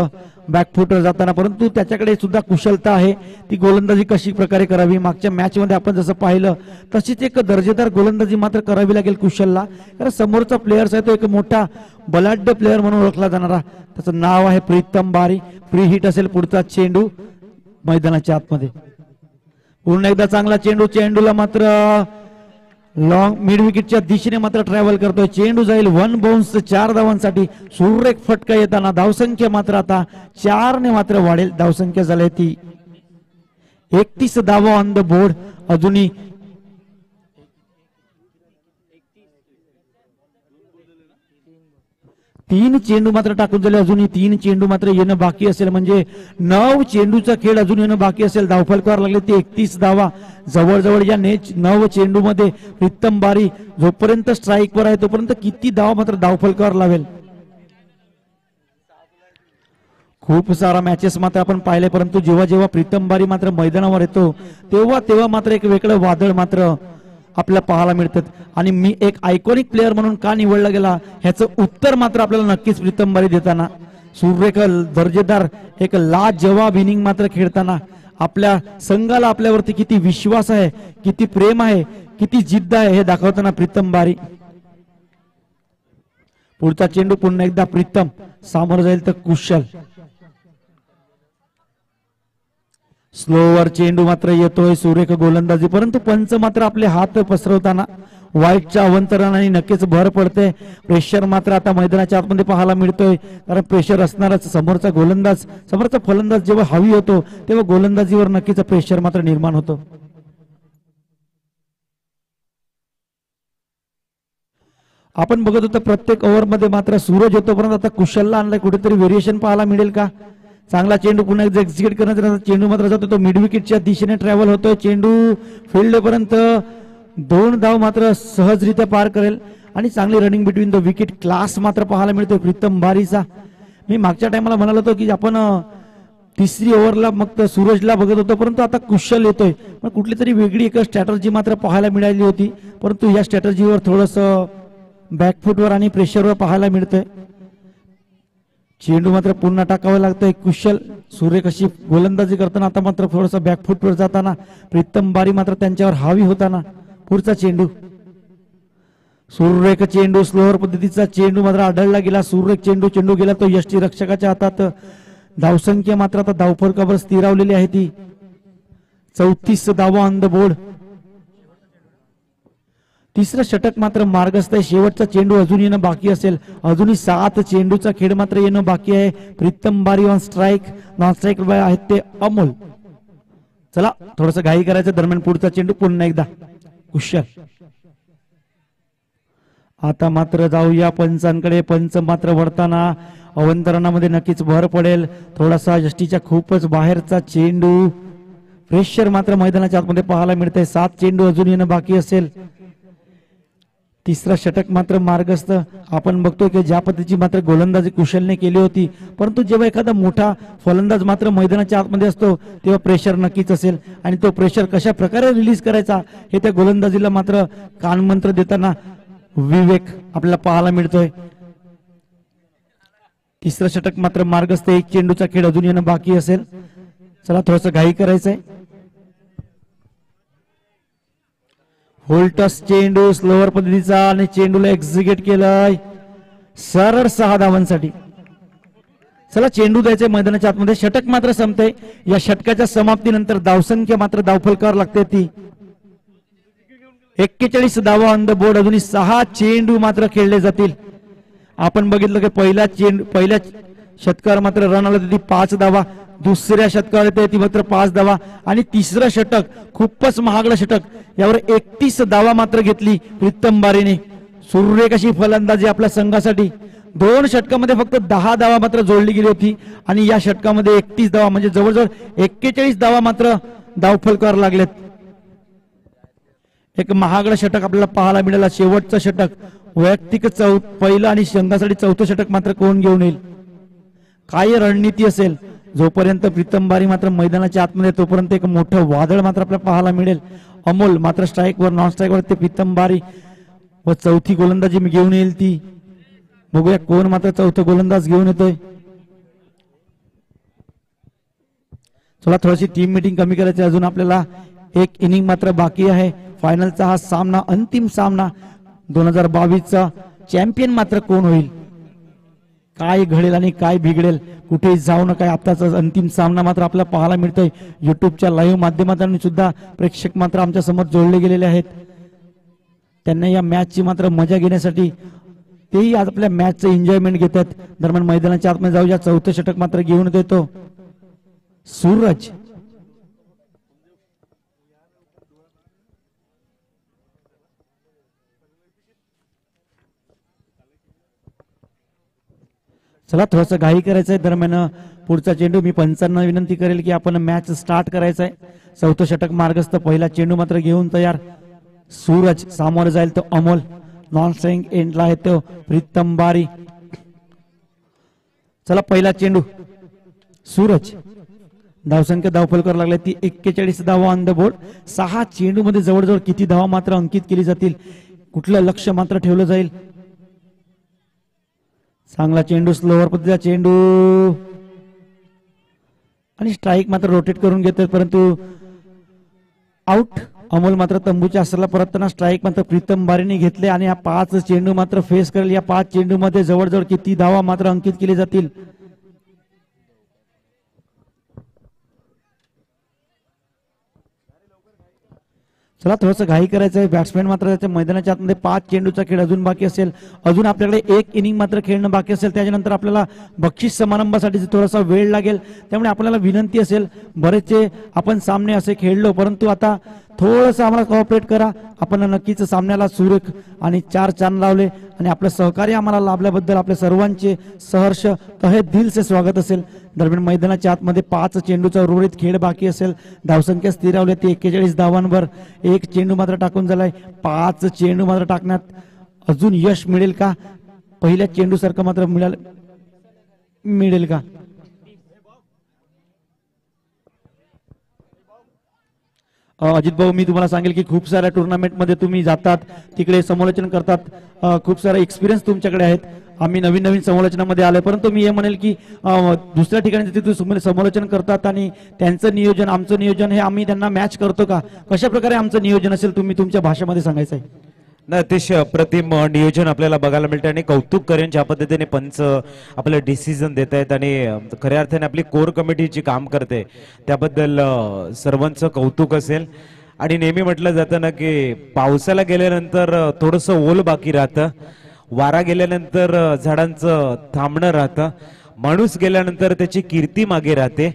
बॅकफुटर जाताना, परंतु त्याच्याकडे सुद्धा कुशलता आहे, ती गोलंदाजी कशी प्रकारे करावी। मागच्या मॅच मध्ये आपण जसं पाहिलं तशीच एक दर्जेदार गोलंदाजी मात्र करावी लागेल कुशलला, कारण समोरचा प्लेयर्स आहे तो एक मोठा बलाढ्य प्लेअर म्हणून ओळखला जाणारा, त्याचं नाव आहे प्रीतम बारी। फ्री हिट असेल पुढचा चेंडू मैदानाच्या आतमध्ये। पुन्हा एकदा चांगला चेंडू, चेंडूला मात्र लॉंग मिड विकेटच्या दिशेने मात्र ट्रॅव्हल करतोय। चेंडू जाईल 1 बाउन्स 4 धावांसाठी। सुरेख फटका येताना धावसंख्या मात्र आता 4 ने मात्र वाढेल। धावसंख्या झाली ती 31 धावा ऑन द बोर्ड। अजूनही तीन चेंडू मात्र टाकून झाले, अजूनही 3 चेंडू मात्र येणं बाकी असेल, म्हणजे 9 चेंडूचा खेळ अजून येणं बाकी असेल। धावफलकावर लागले ते 31 धावा। जवळजवळ या 9 चेंडू मध्ये प्रीतम बारी जोपर्यंत स्ट्राईक वर आहे तोपर्यंत किती धावा मात्र धावफलकावर लावेल। खूप सारा मॅचेस मात्र आपण पाहिले, परंतु जेव्हा जेव्हा प्रीतम बारी मात्र मैदानावर येतो तेव्हा मात्र एक वेगळं वादळ मात्र आपल्याला पाहायला मिळतात। आणि मी एक आयकॉनिक प्लेअर म्हणून का निवडला गेला ह्याचं उत्तर मात्र आपल्याला नक्कीच प्रीतम बारी देताना, सुरेख दर्जेदार एक लाजवाब इनिंग मात्र खेळताना, आपल्या संघाला आपल्यावरती किती विश्वास आहे, किती प्रेम आहे, किती जिद्द आहे हे दाखवताना प्रीतम बारी। पुढचा चेंडू पुन्हा एकदा प्रीतम, सामोरं जाईल तर कुशल। स्लोवर चेंडू मात्र येतोय, सुरेख गोलंदाजी, परंतु पंच मात्र आपले हात पसरवताना वाईटच्या अवंतरणाने नक्कीच भर पडते। प्रेशर मात्र आता मैदानाच्या आतमध्ये पाहायला मिळतोय, कारण प्रेशर असणारच। समोरचा गोलंदाज, समोरचा फलंदाज जेव्हा हवी होतो तेव्हा गोलंदाजीवर नक्कीच प्रेशर मात्र निर्माण होतो। आपण बघत होतो प्रत्येक ओव्हरमध्ये मात्र सूरज येतो, परंतु आता कुशलला आणलाय. कुठेतरी व्हेरिएशन पाहायला मिळेल का? चांगला चेंडू पुन्हा एकदा एक्झिक्यूट करण्याचा चेंडू मात्र जातो तो मिड विकेटच्या दिशेने ट्रॅव्हल होतोय. चेंडू फील्ड पर्यंत 2 धाव मात्र सहजरित्या पार करेल आणि चांगली running between the wicket class मात्र पाहायला मिळतोय प्रीतम बारीचा. मी मागच्या टायमाला म्हणालो होतो की आपण तिसरी ओव्हरला मग सूरजला बघत होतो, परंतु आता कुशल येतोय. मग कुठली तरी वेगळी एक स्ट्रॅटर्जी मात्र पाहायला मिळाली होती, परंतु या स्ट्रॅटर्जीवर थोडस बॅकफुटवर आणि प्रेशरवर पाहायला मिळतंय. चेंडू मात्र पुन्हा टाकावं लागतंय. कुशल सूर्य कशी गोलंदाजी करताना आता मात्र थोडस बॅकफुटवर जाताना प्रीतम बारी मात्र त्यांच्यावर हावी होताना. पुढचा चेंडू सुरेख चेंडू, स्लोअर पद्धतीचा चेंडू मात्र आढळला गेला. सुरेख चेंडू गेला तो यष्टी रक्षकाच्या हातात. धावसंख्या मात्र आता धावफलकावर स्थिरावलेली आहे ती 34 धावा ऑन द बोर्ड. तिसरं षटक मात्र मार्गस्थ आहे. शेवटचा चेंडू अजून येणं बाकी असेल. अजूनही 7 चेंडूचा खेळ मात्र येणं बाकी आहे. प्रीतम बारी ऑन स्ट्राईक, नॉन स्ट्राईक आहेत ते अमोल. चला थोडस घाई करायचं. दरम्यान पुढचा चेंडू पुन्हा एकदा कुशल. आता मात्र जाऊया पंचांकडे. पंच मात्र वळताना अवंतरणामध्ये नक्कीच भर पडेल. थोडासा यष्टीच्या खूपच बाहेरचा चेंडू. प्रेशर मात्र मैदानाच्या आतमध्ये पाहायला मिळतंय. 7 चेंडू अजून येणं बाकी असेल. तिसरा षटक मात्र मार्गस्थ. आपण बघतोय की ज्या पद्धतीची मात्र गोलंदाजी कुशलने केली होती, परंतु जेव्हा एखादा मोठा फलंदाज मात्र मैदानाच्या आतमध्ये असतो तेव्हा प्रेशर नक्कीच असेल आणि तो प्रेशर कशा प्रकारे रिलीज करायचा हे त्या गोलंदाजीला मात्र कानमंत्र देताना विवेक आपल्याला पाहायला मिळतोय. तिसरं षटक मात्र मार्गस्थ. 1 चेंडूचा खेळ अजून येणं बाकी असेल. चला थोडस घाई करायचंय. होल्टस चेंडू स्लोअर पद्धतीचा आणि चेंडूला एक्झिक्यूट केलाय सरळ 6 धावांसाठी. चला चेंडू द्यायचे मैदानाच्या आतमध्ये. षटक मात्र संपते. या षटकाच्या समाप्तीनंतर धावसंख्या मात्र धावफलकावर लागते ती 41 धावा ऑन द बोर्ड. अजूनही 6 चेंडू मात्र खेळले जातील. आपण बघितलं की पहिल्या षटकावर मात्र रन आला ती 5 धावा. दुसऱ्या षटकावर येते ती मात्र 5 धावा आणि तिसरं षटक खूपच महागडं षटक, यावर 31 धावा मात्र घेतली प्रीतम बारीने. सुरेख अशी फलंदाजी आपल्या संघासाठी. 2 षटकामध्ये फक्त 10 धावा मात्र जोडली गेली होती आणि या षटकामध्ये 31 धावा म्हणजे जवळजवळ 41 धावा मात्र धावफलकावर लागलेत. एक महागडं षटक आपल्याला पाहायला मिळालं. शेवटचं षटक वैयक्तिक पहिलं आणि संघासाठी 4थं षटक मात्र कोण घेऊन येईल, काय रणनीती असेल. जोपर्यंत प्रीतम बारी मात्र मैदानाच्या आतमध्ये तोपर्यंत एक मोठं वादळ मात्र आपल्याला पाहायला मिळेल. अमोल मात्र स्ट्राईकवर, नॉन स्ट्राईकवर ते प्रीतम बारी व 4थी गोलंदाजी मी घेऊन येईल ती. बघूया कोण मात्र 4थं गोलंदाज घेऊन येतोय. चला थोडीशी टीम मीटिंग कमी करायची. अजून आपल्याला 1 इनिंग मात्र बाकी आहे. फायनलचा हा सामना, अंतिम सामना 2022चा चॅम्पियन मात्र कोण होईल, काय घडेल आणि काय बिघडेल, कुठे जाऊ नका. आताचा अंतिम सामना मात्र आपल्याला पाहायला मिळतोय. युट्यूबच्या लाईव्ह माध्यमातून सुद्धा प्रेक्षक मात्र आमच्या समोर जोडले गेलेले आहेत. त्यांना या मॅचची मात्र मजा घेण्यासाठी तेही आज आपल्या मॅचचं एन्जॉयमेंट घेतात. दरम्यान मैदानाच्या आतमध्ये जाऊया. 4थं षटक मात्र घेऊन देतो सूरज. चला थोडस घाई करायचंय. दरम्यान पुढचा चेंडू मी पंचांना विनंती करेल की आपण मॅच स्टार्ट करायचंय. 4थं षटक मार्गस्थ. पहिला चेंडू मात्र घेऊन तयार सूरज. सामोरं जाईल तो अमोल. नॉन स्ट्राईक एंडला आहे तो प्रीतम बारी. चला पहिला चेंडू सूरज. धावसंख्या धावफलकावर लागली ती 41 धावा ऑन द बोर्ड. 6 चेंडू मध्ये जवळजवळ किती धावा मात्र अंकित केली जातील, कुठलं लक्ष मात्र ठेवलं जाईल. चांगला चेंडू, स्लोअर पद्धतीचा चेंडू आणि स्ट्राईक मात्र रोटेट करून घेतात, परंतु आउट. अमोल मात्र तंबूच्या असरला परतताना स्ट्राईक मात्र प्रीतम बारीने घेतले आणि या 5 चेंडू मात्र फेस करेल. या 5 चेंडू मध्ये जवळजवळ किती धावा मात्र अंकित केली जातील. चला थोडंसं घाई करायचं आहे. बॅट्समॅन मात्र त्याच्या मैदानाच्या आतमध्ये 5 चेंडूचा खेळ अजून बाकी असेल. अजून आपल्याकडे 1 इनिंग मात्र खेळणं बाकी असेल. त्याच्यानंतर आपल्याला बक्षीस समारंभासाठी थोडासा वेळ लागेल. त्यामुळे आपल्याला विनंती असेल, बरेचसे आपण सामने असे खेळलो, परंतु आता थोडंसं आम्हाला कॉपरेट करा. आपण नक्कीच सामन्याला सुरेख आणि 4 चांद लावले आणि आपलं सहकार्य आम्हाला लाभल्याबद्दल आपल्या सर्वांचे सहर्ष तहे दिल से स्वागत असेल. दरम्यान मैदानाच्या आतमध्ये 5 चेंडूचा उर्वरित खेळ बाकी असेल. धावसंख्या स्थिरावली ती 41 धावांवर. एक चेंडू मात्र टाकून झालाय. 5 चेंडू मात्र टाकण्यात अजून यश मिळेल का? पहिल्या चेंडू सारखं मात्र मिळेल का? अजित भाऊ, मी तुम्हाला सांगेल की खूप साऱ्या टुर्नामेंटमध्ये तुम्ही जातात, तिकडे समालोचन करतात, खूप सारा एक्सपिरियन्स तुमच्याकडे आहेत. आम्ही नवीन नवीन समालोचनामध्ये आलोय, परंतु मी हे म्हणेल की दुसऱ्या ठिकाणी तिथे समालोचन करतात आणि त्यांचं नियोजन आमचं नियोजन हे आम्ही त्यांना मॅच करतो का? कशा प्रकारे आमचं नियोजन असेल तुम्ही तुमच्या भाषेमध्ये सांगायचं आहे. ना अतिशय अप्रतिम नियोजन आपल्याला बघायला मिळते आणि कौतुक करेन ज्या पद्धतीने पंच आपलं डिसिजन देत आहेत आणि खऱ्या अर्थाने आपली कोर कमिटी जी काम करते त्याबद्दल सर्वांचं कौतुक असेल. आणि नेहमी म्हटलं जातं ना की पावसाला गेल्यानंतर थोडंसं ओल बाकी राहतं, वारा गेल्यानंतर झाडांचं थांबणं राहतं, माणूस गेल्यानंतर त्याची कीर्ती मागे राहते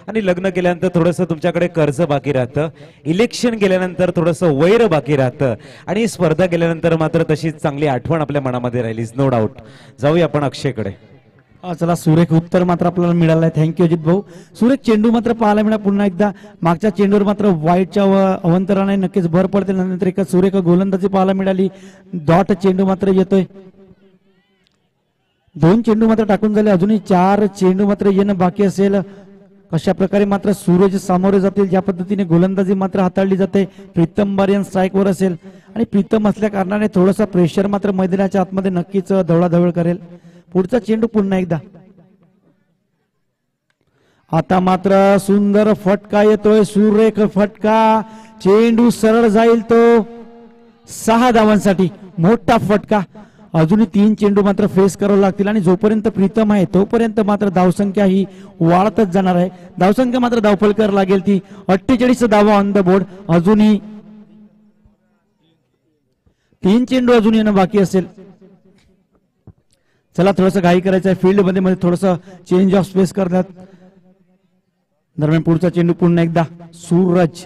आणि लग्न केल्यानंतर थोडंसं तुमच्याकडे कर्ज बाकी राहतं, इलेक्शन गेल्यानंतर थोडंसं वैर बाकी राहतं आणि स्पर्धा गेल्यानंतर मात्र तशीच चांगली आठवण आपल्या मनामध्ये राहिलीच. No doubt. जाऊया आपण अक्षयकडे. चला, सुरेख उत्तर मात्र आपल्याला मिळालं आहे. थँक्यू अजित भाऊ. सुरेख चेंडू मात्र पाहायला मिळाला पुन्हा एकदा. मागच्या चेंडूवर मात्र वाईटच्या अवंतराने नक्कीच भर पडते. नंतर एका सुरेख गोलंदाजी पाहायला मिळाली. डॉट चेंडू मात्र येतोय. 2 चेंडू मात्र टाकून झाले. अजूनही 4 चेंडू मात्र येणं बाकी असेल. कशा प्रकारे मात्र सूरज सामोरे जातील, ज्या पद्धतीने गोलंदाजी मात्र हाताळली जाते. प्रीतम बारियन स्ट्राईकवर असेल आणि प्रीतम असल्या कारणाने थोडासा प्रेशर मात्र मैदानाच्या आतमध्ये नक्कीच धवळाधवळ करेल. पुढचा चेंडू पुन्हा एकदा. आता मात्र सुंदर फटका येतोय, सुरेख फटका. चेंडू सरळ जाईल तो 6 धावांसाठी. मोठा फटका. अजूनही 3 चेंडू मात्र फेस करावे लागतील आणि जोपर्यंत प्रीतम आहे तोपर्यंत मात्र धावसंख्या ही वाढतच जाणार आहे. धावसंख्या मात्र धावफलकर लागेल ती 48 धावा ऑन द बोर्ड. अजूनही 3 चेंडू अजून येणं बाकी असेल. चला, थोडंसं घाई करायचं आहे. फील्ड मध्ये थोडंसं चेंज ऑफ स्पेस करण्यात. दरम्यान पुढचा चेंडू पुन्हा एकदा. सूरज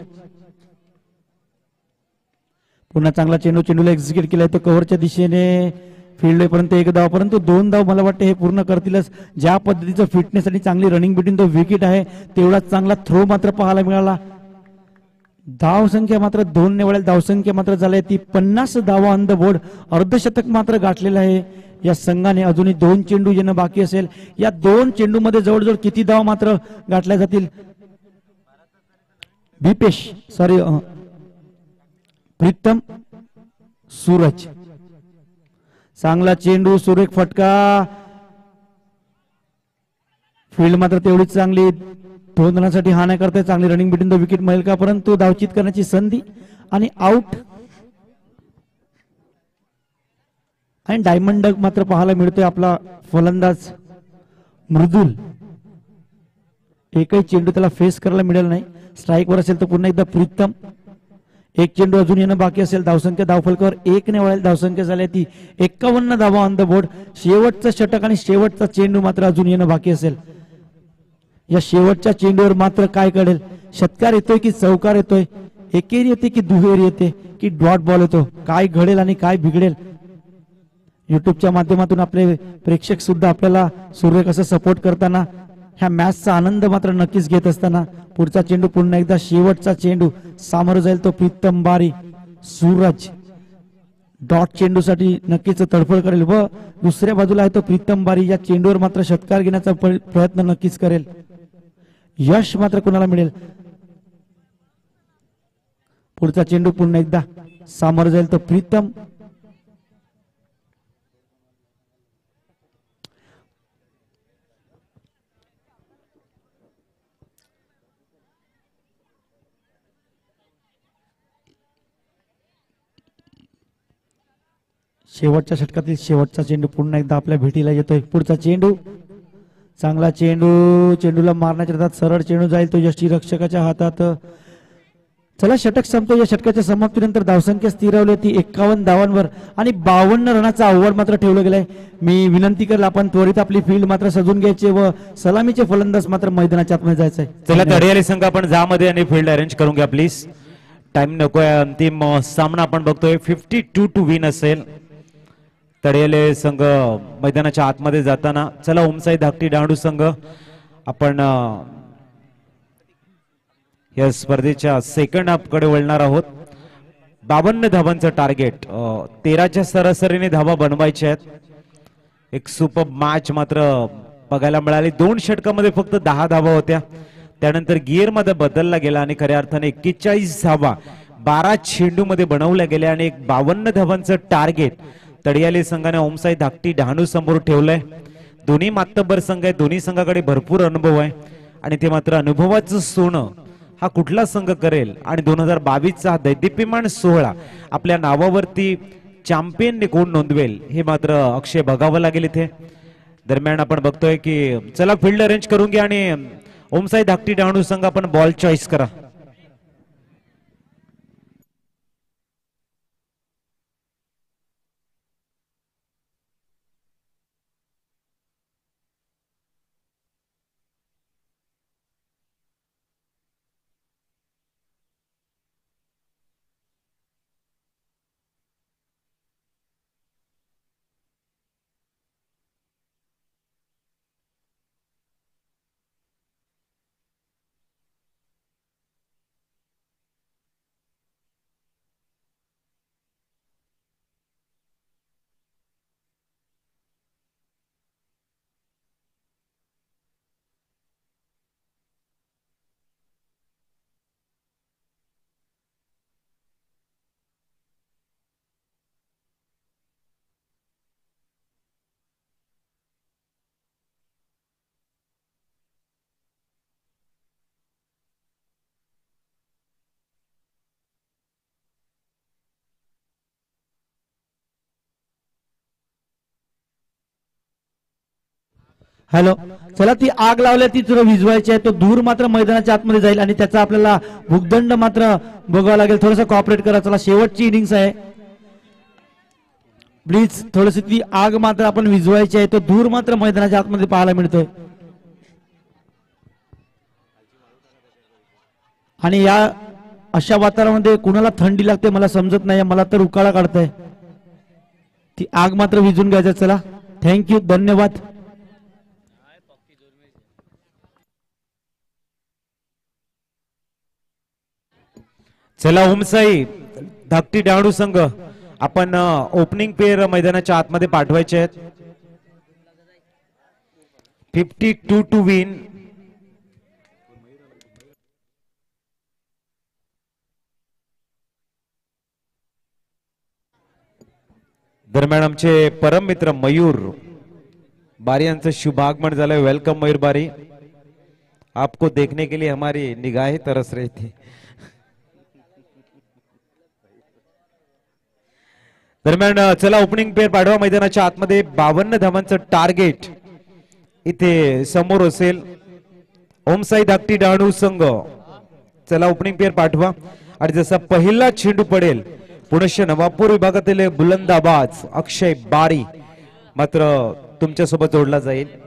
पुन्हा चांगला चेंडूला एक्झिक्यूट केलाय तो कव्हरच्या दिशेने फील्ड पर्यंत 1 धाव, परंतु 2 धाव मला वाटतं हे पूर्ण करतीलच. ज्या पद्धतीचं फिटनेस आणि चांगली रनिंग बिटवीन तो विकेट आहे तेवढाच चांगला थ्रो मात्र पाहायला मिळाला. धावसंख्या मात्र 2 ने वाढेल. धावसंख्या मात्र झाली ती 50 धावा ऑन द बोर्ड. अर्धशतक मात्र गाठलेलं आहे या संघाने. अजूनही 2 चेंडू येणं बाकी असेल. या 2 चेंडू मध्ये जवळजवळ किती धाव मात्र गाठल्या जातील? प्रीतम, सूरज. चांगला चेंडू, सुरेख फटका. फील्ड मात्र तेवढीच चांगली. 2 रनासाठी हा नाही करते. चांगली रनिंग बिटवीन द विकेट मिळेल का? परंतु धावचित करण्याची संधी आणि आउट. आणि डायमंड डग मात्र पाहायला मिळतोय आपला फलंदाज मृदुल. एकही चेंडू त्याला फेस करायला मिळेल नाही. स्ट्राईकवर असेल तर पुन्हा एकदा प्रीतम. 1 चेंडू अजून येणं बाकी असेल. धावसंख्या धावफलकावर 1 ने वळेल. धावसंख्या झाली ती 51 धावा ऑन द बोर्ड. शेवटचं षटक आणि शेवटचा चेंडू मात्र अजून येणं बाकी असेल. या शेवटच्या चेंडूवर मात्र काय कळेल? षटकार येतोय की चौकार येतोय? एकेरी येते की दुहेरी येते की डॉट बॉल येतो? काय घडेल आणि काय बिघडेल? युट्यूबच्या माध्यमातून आपले प्रेक्षक सुद्धा आपल्याला सूर्य कसं सपोर्ट करताना ह्या मॅचचा आनंद मात्र नक्कीच घेत असताना. पुढचा चेंडू पुन्हा एकदा. शेवटचा चेंडू सामोरं जाईल तो प्रीतम बारी. सूरज डॉट चेंडूसाठी नक्कीच तडफड करेल व दुसऱ्या बाजूला आहे तो प्रीतम बारी. या चेंडूवर मात्र षटकार घेण्याचा प्रयत्न नक्कीच करेल. यश मात्र कोणाला मिळेल? पुढचा चेंडू पुन्हा एकदा. सामोरं जाईल तो प्रीतम. शेवटच्या षटकातील शेवटचा चेंडू पुन्हा एकदा आपल्या भेटीला येतोय. पुढचा चेंडू. चांगला चेंडू. चेंडूला मारण्याच्या हातात सरळ चेंडू जाईल तो यष्टीरक्षकाच्या हातात. चला, षटक संपतो. या षटकाच्या समाप्तीनंतर धावसंख्या स्थिरावली ती 51 धावांवर आणि 52 रनाचा आव्हान मात्र ठेवलं गेलंय. मी विनंती करेल आपण त्वरित आपली फील्ड मात्र सजून घ्यायचे व सलामीचे फलंदाज मात्र मैदानाच्या आतमध्ये जायचंय. चला, तडयारी संघ आपण जामध्ये आणि फील्ड अरेंज करून घ्या प्लीज. टाइम नकोय. अंतिम सामना आपण बघतोय 52-2 असेल. तडेले संघ मैदानाच्या आतमध्ये जाताना. चला ओमसाई धाकटी डहाणू संघ आपण या स्पर्धेच्या सेकंड हाफ कडे वळणार आहोत. 52 धावांचं टार्गेट. 13च्या सरासरीने धावा बनवायच्या आहेत. एक सुपर मॅच मात्र बघायला मिळाली. 2 षटकामध्ये फक्त 10 धावा होत्या. त्यानंतर गिअर मध्ये बदलला गेला आणि खऱ्या अर्थाने 41 धावा 12 चेंडू मध्ये बनवल्या गेल्या आणि एक 52 धावांचं टार्गेट तडियाली संघाने ओमसाई धाकटी डहाणू समोर ठेवलंय. दोन्ही मातब्बर संघ आहे. दोन्ही संघाकडे भरपूर अनुभव आहे आणि ते मात्र अनुभवाचं सोनं हा कुठला संघ करेल आणि 2022चा हा दैदिप्यमान सोहळा आपल्या नावावरती चॅम्पियन कोण नोंदवेल हे मात्र अक्षय बघावं लागेल. इथे दरम्यान आपण बघतोय की चला फील्ड अरेंज करून घ्या आणि ओमसाई धाकटी डहाणू संघ आपण बॉल चॉईस करा. हॅलो, चला ती आग लावल्या ती तुला विझवायची आहे. तो धूर मात्र मैदानाच्या आतमध्ये जाईल आणि त्याचा आपल्याला भूगदंड मात्र बघावा लागेल. थोडस कॉपरेट करा. चला शेवटची इनिंग्स आहे. प्लीज थोडस ती आग मात्र आपण विझवायची आहे. तो धूर मात्र मैदानाच्या आतमध्ये पाहायला मिळतोय आणि या अशा वातावरणामध्ये कुणाला थंडी लागते मला समजत नाही. मला तर उकाळा काढतंय. ती आग मात्र विझून घ्यायचं. चला थँक्यू, धन्यवाद. चला ओमसाई धाकटी डहाणू संघ आपण ओपनिंग पेअर मैदानाच्या आतमध्ये पाठवायचे आहेत. 52-2 दरम्यान आमचे परम मित्र मयूर बारी यांचं शुभागमन झालंय. वेलकम मयूर बारी. आपको देखने के लिए हमारी निगाहें तरस रही थी. दरम्यान चला ओपनिंग पेअर पाठवा मैदानाच्या आतमध्ये. 52 धावांचं टार्गेट इथे समोर असेल. ओमसाई धाकटी डहाणू संघ चला ओपनिंग पेअर पाठवा आणि जसा पहिला चेंडू पडेल पुणे नवापूर विभागातील बुलंदाबाज अक्षय बारी मात्र तुमच्या सोबत जोडला जाईल.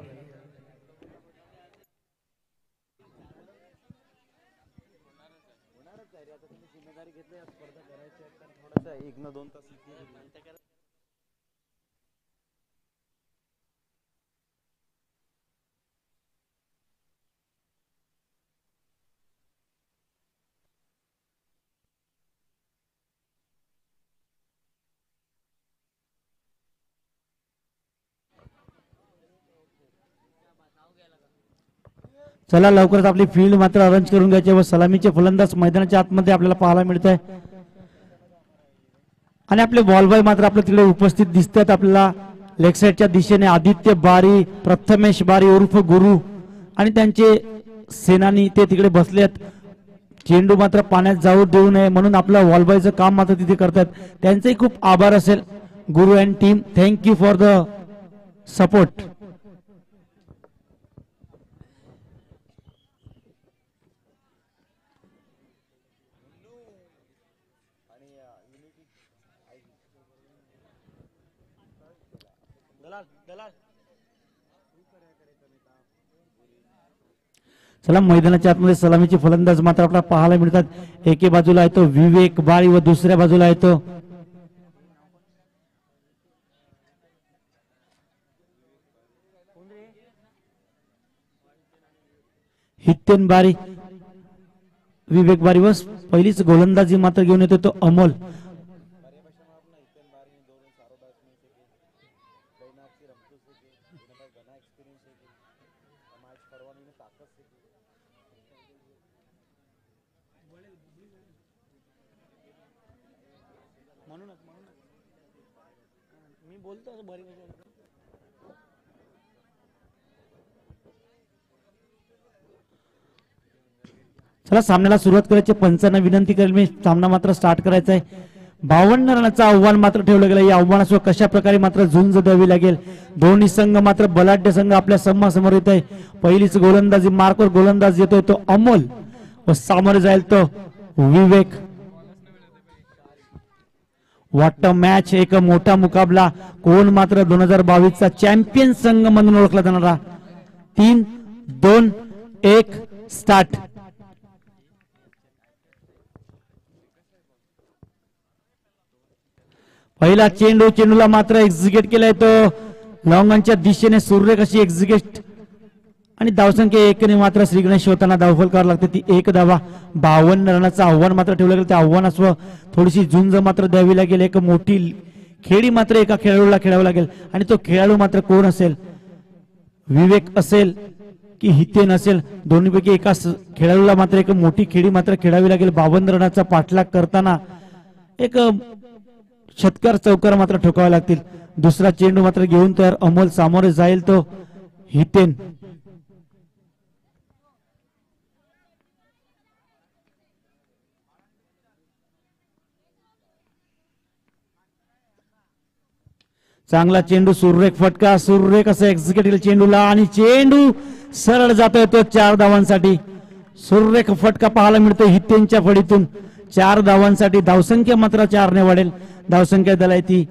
चला लवकरच आपली फील्ड मात्र अरेंज करून घ्यायची व सलामीचे फलंदाज मैदानाच्या आतमध्ये आपल्याला पाहायला मिळत आहे आणि आपले बॉलबॉय मात्र आपल्या तिकडे उपस्थित दिसतात. आपल्याला लेग साइडच्या दिशेने आदित्य बारी, प्रथमेश बारी उर्फ गुरु आणि त्यांचे सेनानी ते तिकडे बसलेत. चेंडू मात्र पाण्यात जाऊ देऊ नये म्हणून आपलं बॉलबॉयचं काम मात्र तिथे करतात. त्यांचेही खूप आभार असेल गुरु and team. Thank you for the support. चला मैदानाच्या आतमध्ये सलामीचे फलंदाज मात्र आपल्याला पाहायला मिळतात. एके बाजूला आहे तो विवेक बाळी व दुसऱ्या बाजूला आहे तो हितेन बारी. विवेक बारी व पहिलीच गोलंदाजी मात्र घेऊन येतो तो अमोल. चला सामन्याला सुरुवात करायची. पंचांना विनंती करेल मी, सामना मात्र स्टार्ट करायचा आहे. 52 रनाचं आव्हान मात्र ठेवलं गेलं. या आव्हानासह कशा प्रकारे मात्र झुंज द्यावी लागेल. दोन्ही संघ मात्र बलाढ्य संघ आपल्या समोर येत आहे. पहिलीच गोलंदाजी मार्कवर गोलंदाज येतोय तो अमोल व सामोरे जाईल तो विवेक. वाटतं मॅच एक मोठा मुकाबला. कोण मात्र 2022 चा चॅम्पियन संघ म्हणून ओळखला जाणारा. 3, 2, 1 स्टार्ट. पहिला चेंडूला मात्र एक्झिक्यूट केलाय तो लॉंगनच्या दिशेने. सूर्य कशी एक्झिक्यूट आणि धावसंख्या 1 ने मात्र श्री गणेश होताना धावफल करावं लागते ती 1 धावा. 52 रनाचं आव्हान मात्र ठेवलं गेलं. त्या आव्हानासह थोडीशी झुंज मात्र द्यावी लागेल. एक मोठी खेळी मात्र एका खेळाडूला खेळावं लागेल आणि तो खेळाडू मात्र कोण असेल. विवेक असेल की हितेन असेल, दोन्हीपैकी एका खेळाडूला मात्र एक मोठी खेळी मात्र खेळावी लागेल. 52 रनाचा पाठलाग करताना एक षटकार चौकार मात्र ठोकावे लागतील. दुसरा चेंडू मात्र घेऊन तयार अमोल. सामोरे जाईल तो हितेन. चांगला चेंडू, सुरेख फटका. सुरेख कसं एक्झिक्यूट केलं चेंडूला आणि चेंडू सरळ जातोय तो 4 धावांसाठी. सुरेख फटका पाहायला मिळतोय हितेनच्या फळीतून. 4 धावांसाठी धावसंख्या मात्र 4 ने वाढेल. धावसंख्या झालाय ती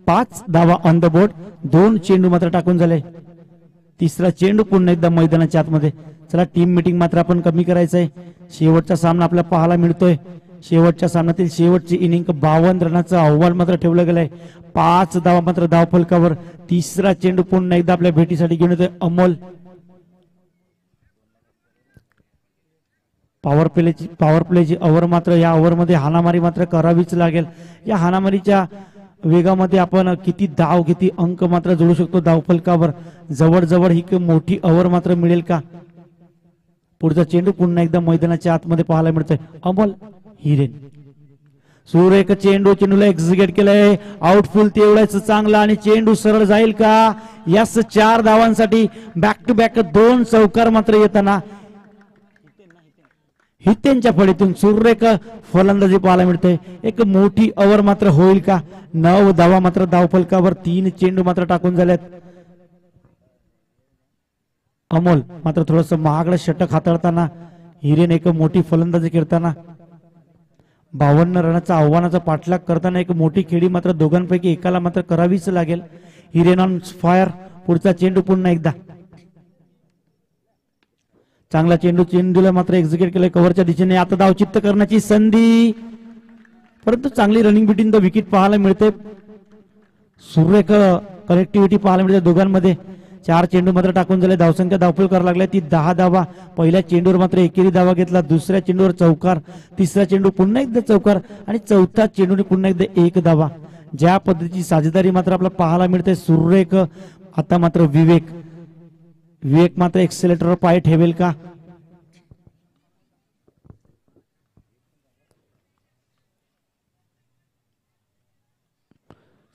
5 धावा ऑन द बोर्ड. 2 चेंडू मात्र टाकून झाले. तिसरा चेंडू पुन्हा एकदा मैदानाच्या आतमध्ये. चला टीम मिटिंग मात्र आपण कमी करायचं आहे. शेवटचा सामना आपल्याला पाहायला मिळतोय. शेवटच्या सामन्यातील शेवटची इनिंग 52 रनाचं आव्हान मात्र ठेवलं गेलंय. 5 धावा मात्र धावफलकावर. तिसरा चेंडू पुन्हा एकदा आपल्या भेटीसाठी घेऊन येतोय अमोल. पॉवर प्लेची ओव्हर मात्र या ओव्हरमध्ये हाणामारी मात्र करावीच लागेल. या हाणामारीच्या वेगामध्ये आपण किती धाव किती अंक मात्र जोडू शकतो धावफलकावर. जवळ ही मोठी ओव्हर मात्र मिळेल का. पुढचा चेंडू पुन्हा एकदा मैदानाच्या आतमध्ये पाहायला मिळतोय अमोल हिरेन. सुरेख चेंडूला एक्झिक्यूट केलंय. आउटफुल तेवढाच चांगला आणि चेंडू सरळ जाईल का. यस, 4 धावांसाठी बॅक टू बॅक 2 चौकार मात्र येताना हितेनच्या फळीतून सुरेख फलंदाजी पाहायला मिळते. एक मोठी ओव्हर मात्र होईल का. 9 धावा मात्र धावफलकावर. 3 चेंडू मात्र टाकून झाल्यात. अमोल मात्र थोडस महागडं षटक हाताळताना, हिरेन एक मोठी फलंदाजी करताना, 52 रनाचा आव्हानाचा पाठलाग करताना एक मोठी खेळी मात्र दोघांपैकी एकाला मात्र करावीच लागेल. Hiren on fire. पुढचा चेंडू पुन्हा एकदा चांगला चेंडूला मात्र एक्झिक्यूट केलंय कव्हरच्या दिशेने. आता धावचित्त करण्याची संधी, परंतु चांगली रनिंग बिटवीन द विकेट पाहायला मिळते. सुरेख कनेक्टिव्हिटी पाहायला मिळते दोघांमध्ये. 4 चेंडू मात्र टाकून झाले. धावसंख्या धावफल करायला लागल्या ती 10 धावा. पहिल्या चेंडूवर मात्र एकेरी धावा घेतला. दुसऱ्या चेंडूवर चौकार. तिसरा चेंडू पुन्हा एकदा चौकार आणि चौथा चेंडूने पुन्हा एकदा 1 धावा. ज्या पद्धतीची साजेदारी मात्र आपल्याला पाहायला मिळते. सुरेख आता मात्र विवेक मात्र एक्सेलेटरवर पाय ठेवेल का.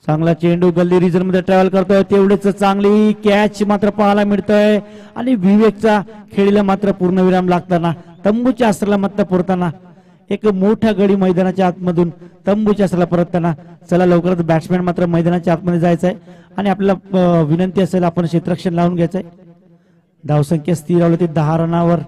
चांगला चेंडू गल्ली रिजन मध्ये ट्रॅव्हल करतोय. तेवढेच चांगली कॅच मात्र पाहायला मिळतोय आणि विवेकचा खेळीला मात्र पूर्णविराम लागताना, तंबूच्या अस्त्राला मात्र पुरताना एक मोठा गडी मैदानाच्या आतमधून तंबूच्या अस्त्राला परतताना. चला लवकरच बॅट्समॅन मात्र मैदानाच्या आतमध्ये जायचंय आणि आपल्याला विनंती असेल आपण क्षेत्ररक्षण लावून घ्यायचंय. धावसंख्या स्थिर राहिली ती 10 रनावर.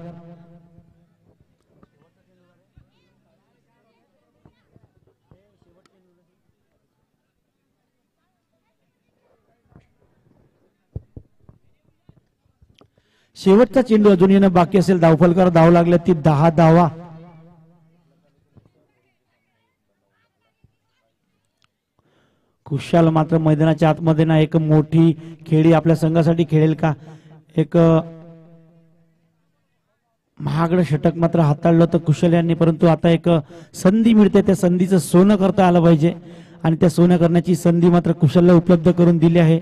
शेवटचा चेंडू अजून येणं बाकी असेल. धावफलकावर धाव लागल्या ती 10 धावा. खुशाल मात्र मैदानाच्या आतमध्ये ना एक मोठी खेळी आपल्या संघासाठी खेळेल का. एक महागडं षटक मात्र हाताळलं होतं कुशल यांनी, परंतु आता एक संधी मिळते. त्या संधीचं सोनं करता आलं पाहिजे आणि त्या सोनं करण्याची संधी मात्र कुशलला उपलब्ध करून दिली आहे.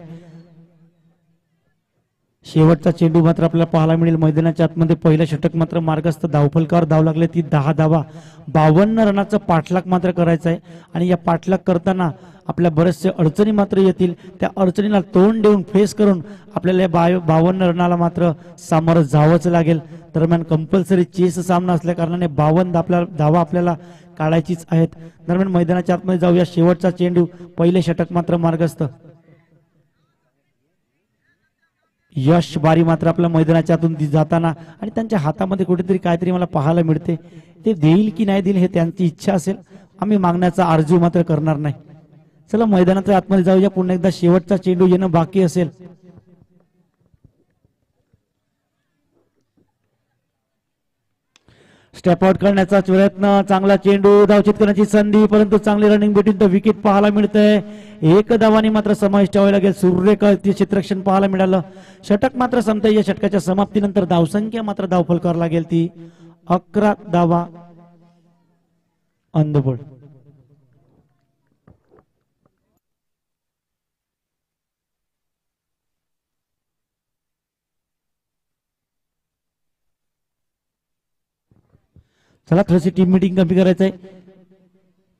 शेवटचा चेंडू मात्र आपल्याला पाहायला मिळेल मैदानाच्या आतमध्ये. पहिलं षटक मात्र मार्गस्थ. धावफलकावर धाव लागले ती 10 धावा. 52 रनाचा पाठलाग मात्र करायचा आहे आणि या पाठलाग करताना आपल्या बरेचसे अडचणी मात्र येतील. त्या अडचणीला तोंड देऊन फेस करून आपल्याला 52 रनाला मात्र सामोरं जावंच लागेल. दरम्यान कंपल्सरी चेस सामना असल्या कारणाने 52 धावा आपल्याला काढायचीच आहेत. दरम्यान मैदानाच्या आतमध्ये जाऊया. शेवटचा चेंडू, पहिले षटक मात्र मार्गस्थ. यश बारी मात्र आपल्या मैदानाच्या आतून जाताना आणि त्यांच्या हातामध्ये कुठेतरी काहीतरी मला पाहायला मिळते. ते देईल की नाही देईल हे त्यांची इच्छा असेल. आम्ही मागण्याचा आरजू मात्र करणार नाही. चला मैदानाच्या आतमध्ये जाऊया. पुन्हा एकदा शेवटचा चेंडू येणं बाकी असेल. स्टेप आउट करण्याचा प्रयत्न, चांगला चेंडू, धावचित करण्याची संधी, परंतु चांगली रनिंग बिटवीन द विकेट पाहायला मिळतंय. एक धावाने मात्र समाविष्ट व्हायला लागेल. सुरेख क्षेत्ररक्षण पाहायला मिळालं. षटक मात्र संपतंय. या षटकाच्या समाप्तीनंतर धावसंख्या मात्र धावफलकावर लागेल ती 11 धावा ऑन द बोर्ड. चला थोडीशी टीम मिटिंग कमी करायचंय.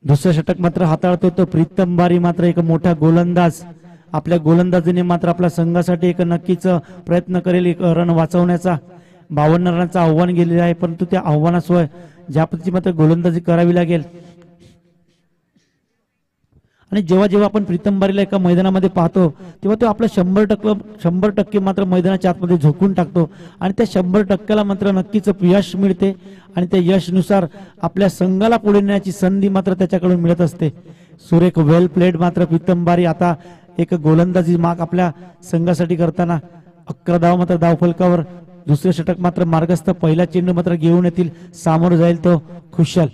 दुसरं षटक मात्र हाताळतो तो प्रीतम बारी, मात्र एक मोठा गोलंदाज. आपल्या गोलंदाजीने मात्र आपल्या संघासाठी एक नक्कीच प्रयत्न करेल एक रन वाचवण्याचा. 52 रनाचं आव्हान गेलेलं आहे, परंतु त्या आव्हानाशिवाय ज्या पद्धतीने मात्र गोलंदाजी करावी लागेल. आणि जेव्हा जेव्हा आपण प्रीतम बारीला एका मैदानामध्ये पाहतो तेव्हा तो आपलं 100% मात्र मैदानाच्या आतमध्ये झोकून टाकतो आणि त्या 100%ला मात्र नक्कीच यश मिळते आणि त्या यशनुसार आपल्या संघाला पुढे नेण्याची संधी मात्र त्याच्याकडून मिळत असते. सुरेख वेल प्लेड मात्र प्रीतम बारी. आता एक गोलंदाजी माग आपल्या संघासाठी करताना 11 धाव मात्र धावफलकावर. दुसरे षटक मात्र मार्गस्थ. पहिला चेंडू मात्र घेऊन येतील. सामोर जाईल तो खुशाल.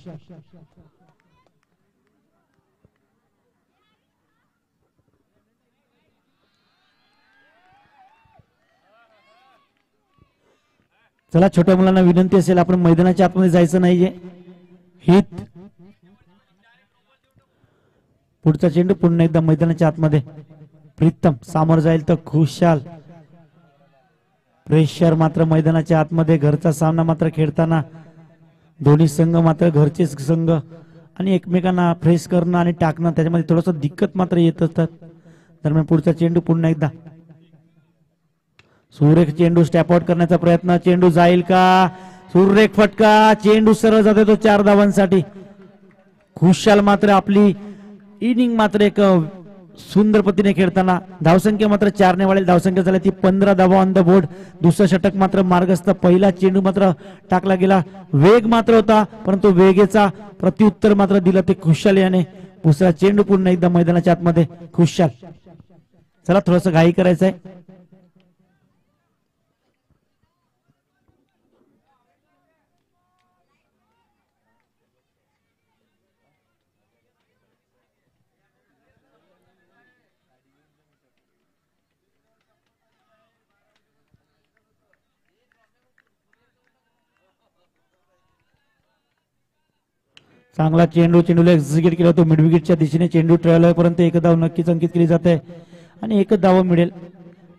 चला छोट्या मुलांना विनंती असेल, आपण मैदानाच्या आतमध्ये जायचं नाहीये. हित पुढचा चेंडू पुन्हा एकदा मैदानाच्या आतमध्ये. प्रीतम सामोर जाईल तर खुशाल. प्रेशर मात्र मैदानाच्या आतमध्ये. घरचा सामना मात्र खेळताना दोन्ही संघ मात्र घरचेच संघ आणि एकमेकांना फ्रेश करणं आणि टाकणं त्याच्यामध्ये थोडस दिक्कत मात्र येत असतात. दरम्यान पुढचा चेंडू पुन्हा एकदा. सुरेख चेंडू, स्टॅप आउट करण्याचा प्रयत्न. चेंडू जाईल का? सुरेख फटका. चेंडू सरळ जातो तो 4 धावांसाठी. खुशाल मात्र आपली इनिंग मात्र एक सुंदर पद्धतीने खेळताना. धावसंख्या मात्र 4 ने वाढेल. धावसंख्या झाली ती 15 धावा ऑन द बोर्ड. दुसरं षटक मात्र मार्गस्थ. पहिला चेंडू मात्र टाकला गेला. वेग मात्र होता, परंतु वेगेचा प्रत्युत्तर मात्र दिलं ते खुशाल याने. दुसरा चेंडू पुन्हा एकदा मैदानाच्या आतमध्ये. खुशाल. चला थोडस घाई करायचंय. चांगला चेंडू, चेंडूला एक्झिक्यूट केला तो मिड विकेटच्या दिशेने. चेंडू ट्रायल पर्यंत एक धाव नक्कीच अंकित केली जाते आणि एक धाव मिळेल.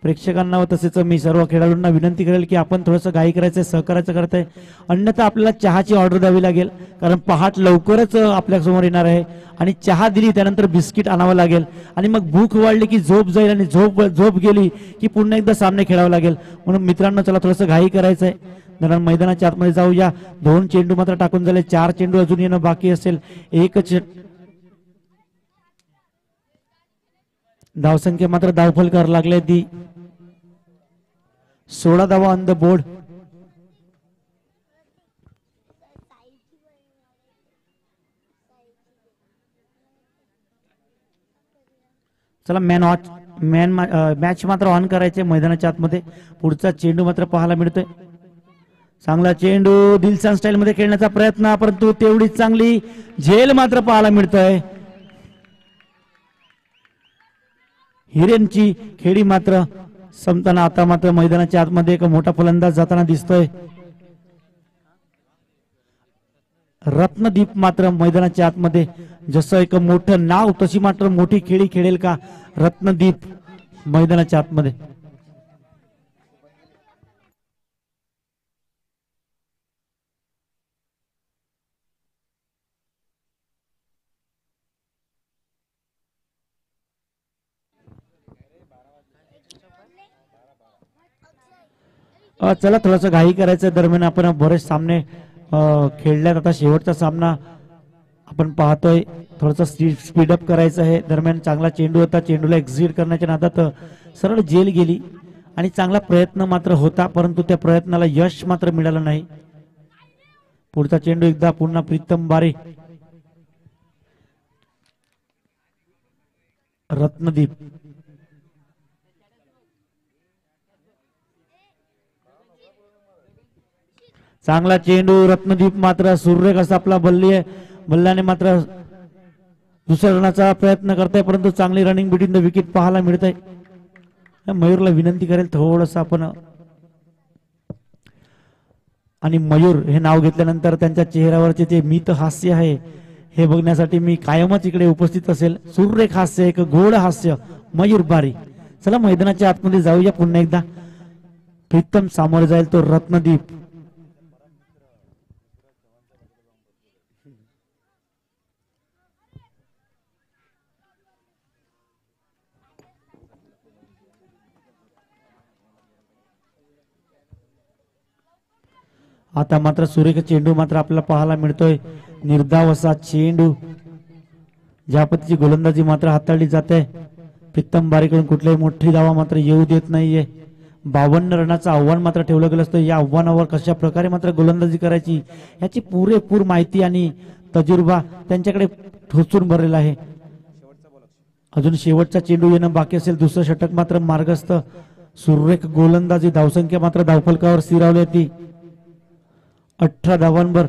प्रेक्षकांना व तसेच मी सर्व खेळाडूंना विनंती करेल की आपण थोडंसं घाई करायचंय, सहकार्याचं करताय. अन्यथा आपल्याला चहाची ऑर्डर द्यावी लागेल, कारण पहाट लवकरच आपल्या समोर येणार आहे आणि चहा दिली त्यानंतर बिस्किट आणावं लागेल आणि मग भूक वाढली की झोप जाईल आणि झोप गेली की पुन्हा एकदा सामने खेळावं लागेल. म्हणून मित्रांनो चला थोडंसं घाई करायचंय. दरम्यान मैदानाच्या आतमध्ये जाऊया. 2 चेंडू मात्र टाकून झाले. 4 चेंडू अजून येणं बाकी असेल. एकच धावसंख्या मात्र धावफलकावर लागले ती 16 धावा ऑन द बोर्ड. चला मॅच मात्र ऑन करायचे मैदानाच्या आतमध्ये. पुढचा चेंडू मात्र पाहायला मिळतोय. चांगला चेंडू दिलशान स्टाईल मध्ये खेळण्याचा प्रयत्न, परंतु तेवढीच चांगली झेल मात्र पाहायला मिळतोय. हिरेनची खेळी मात्र संपताना आता मात्र मैदानाच्या आतमध्ये एक मोठा फलंदाज जाताना दिसतोय. रत्नदीप मात्र मैदानाच्या आतमध्ये जसं एक मोठं नाव तशी मात्र मोठी खेळी खेळेल का रत्नदीप मैदानाच्या आतमध्ये. चला थोडस घाई करायचं. दरम्यान आपण बरेच सामने खेळल्यात. आता शेवटचा सामना आपण पाहतोय. थोडस स्पीडअप करायचं आहे. दरम्यान चांगला चेंडू होता. चेंडूला एक्झिट करण्याच्या नादात सरळ जेल गेली आणि चांगला प्रयत्न मात्र होता, परंतु त्या प्रयत्नाला यश मात्र मिळालं नाही. पुढचा चेंडू एकदा पुन्हा प्रीतम बारे. रत्नदीप चांगला चेंडू. रत्नदीप मात्र सुरेख असा आपला बल्ल्याने मात्र दुसऱ्या रनाचा प्रयत्न करताय, परंतु चांगली रनिंग बिटवीन द विकेट पाहायला मिळत आहे. मयूरला विनंती करेल थोडस आपण. आणि मयूर हे नाव घेतल्यानंतर त्यांच्या चेहऱ्यावरचे जे मित हास्य आहे हे बघण्यासाठी मी कायमच इकडे उपस्थित असेल. सुरेख हास्य, एक गोड हास्य मयूर बारी. चला मैदानाच्या आतमध्ये जाऊया पुन्हा एकदा. प्रीतम सामोरे जाईल तो रत्नदीप. आता मात्र सुरेख चेंडू मात्र आपल्याला पाहायला मिळतोय. निर्धाव असा चेंडू, ज्या पद्धतीची गोलंदाजी मात्र हाताळली जाते. प्रीतम बारीकडून कुठल्याही मोठी धावा मात्र येऊ देत नाहीये. 52 रनाचं आव्हान मात्र ठेवलं गेलं असतं. या आव्हानावर कशा प्रकारे मात्र गोलंदाजी करायची याची पुरेपूर माहिती आणि तजुर्बा त्यांच्याकडे ठोचून भरलेला आहे. अजून शेवटचा चेंडू येणं बाकी असेल. दुसरं षटक मात्र मार्गस्थ. सुरेख गोलंदाजी. धावसंख्या मात्र धावफलकावर स्थिरावली होती 18 धावांवर.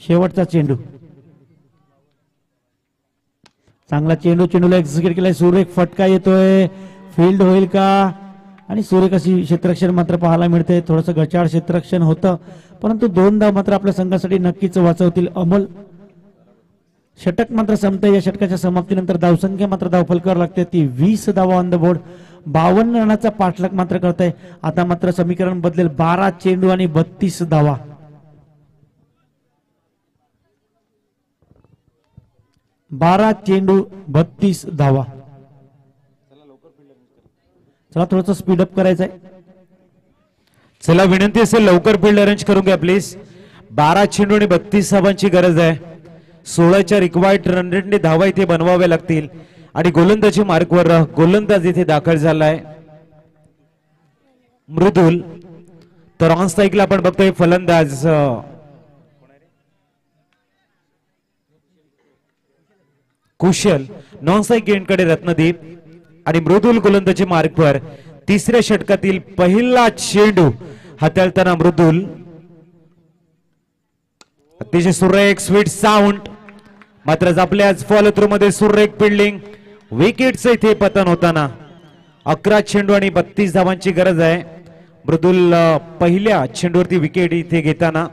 शेवटचा चेंडू, चांगला चेंडू. चेंडूला एक्झिक्यूट केलाय. सुरेख फटका येतोय. फील्ड होईल का? आणि सुरेख अशी क्षेत्ररक्षण मात्र पाहायला मिळते. थोडस गचाळ क्षेत्ररक्षण होतं, परंतु 2 धाव मात्र आपल्या संघासाठी नक्कीच वाचवतील. अमोल षटक मात्र संपते. या षटकाच्या समाप्तीनंतर धावसंख्या मात्र धावफलकावर लागते ती 20 धावा ऑन द बोर्ड. 52 रनाचा पाठलाग मात्र करत आहे. आता मात्र समीकरण बदलेल. 12 चेंडू आणि 32 धावा. बारा चेंडू 32 धावा. चला थोडस स्पीडअप करायचंय. चला विनंती असेल लवकर फील्ड अरेंज करून घ्या प्लीज. 12 चेंडू आणि 32 धावांची गरज आहे. 16च्या रिक्वायर्ड रन रेटने धावा इथे बनवाव्या लागतील आणि गोलंदाजी मार्कवर गोलंदाज इथे दाखल झालाय मृदुल. तर ऑन स्ट्राईकला आपण बघतोय फलंदाज कुशल. नॉन स्ट्राईक एंडकडे रत्नदीप आणि मृदुल गोलंदाजी मार्कवर. तिसऱ्या षटकातील पहिला चेंडू हाताळताना मृदुल. अतिशय सुरेख स्वीट साऊंड. मात्र आपल्याच फॉलो थ्रू मध्ये सुरेख फिल्डिंग. विकेटचं इथे पतन होताना 11 चेंडू आणि 32 धावांची गरज आहे. मृदुल पहिल्या चेंडूवरती विकेट इथे घेताना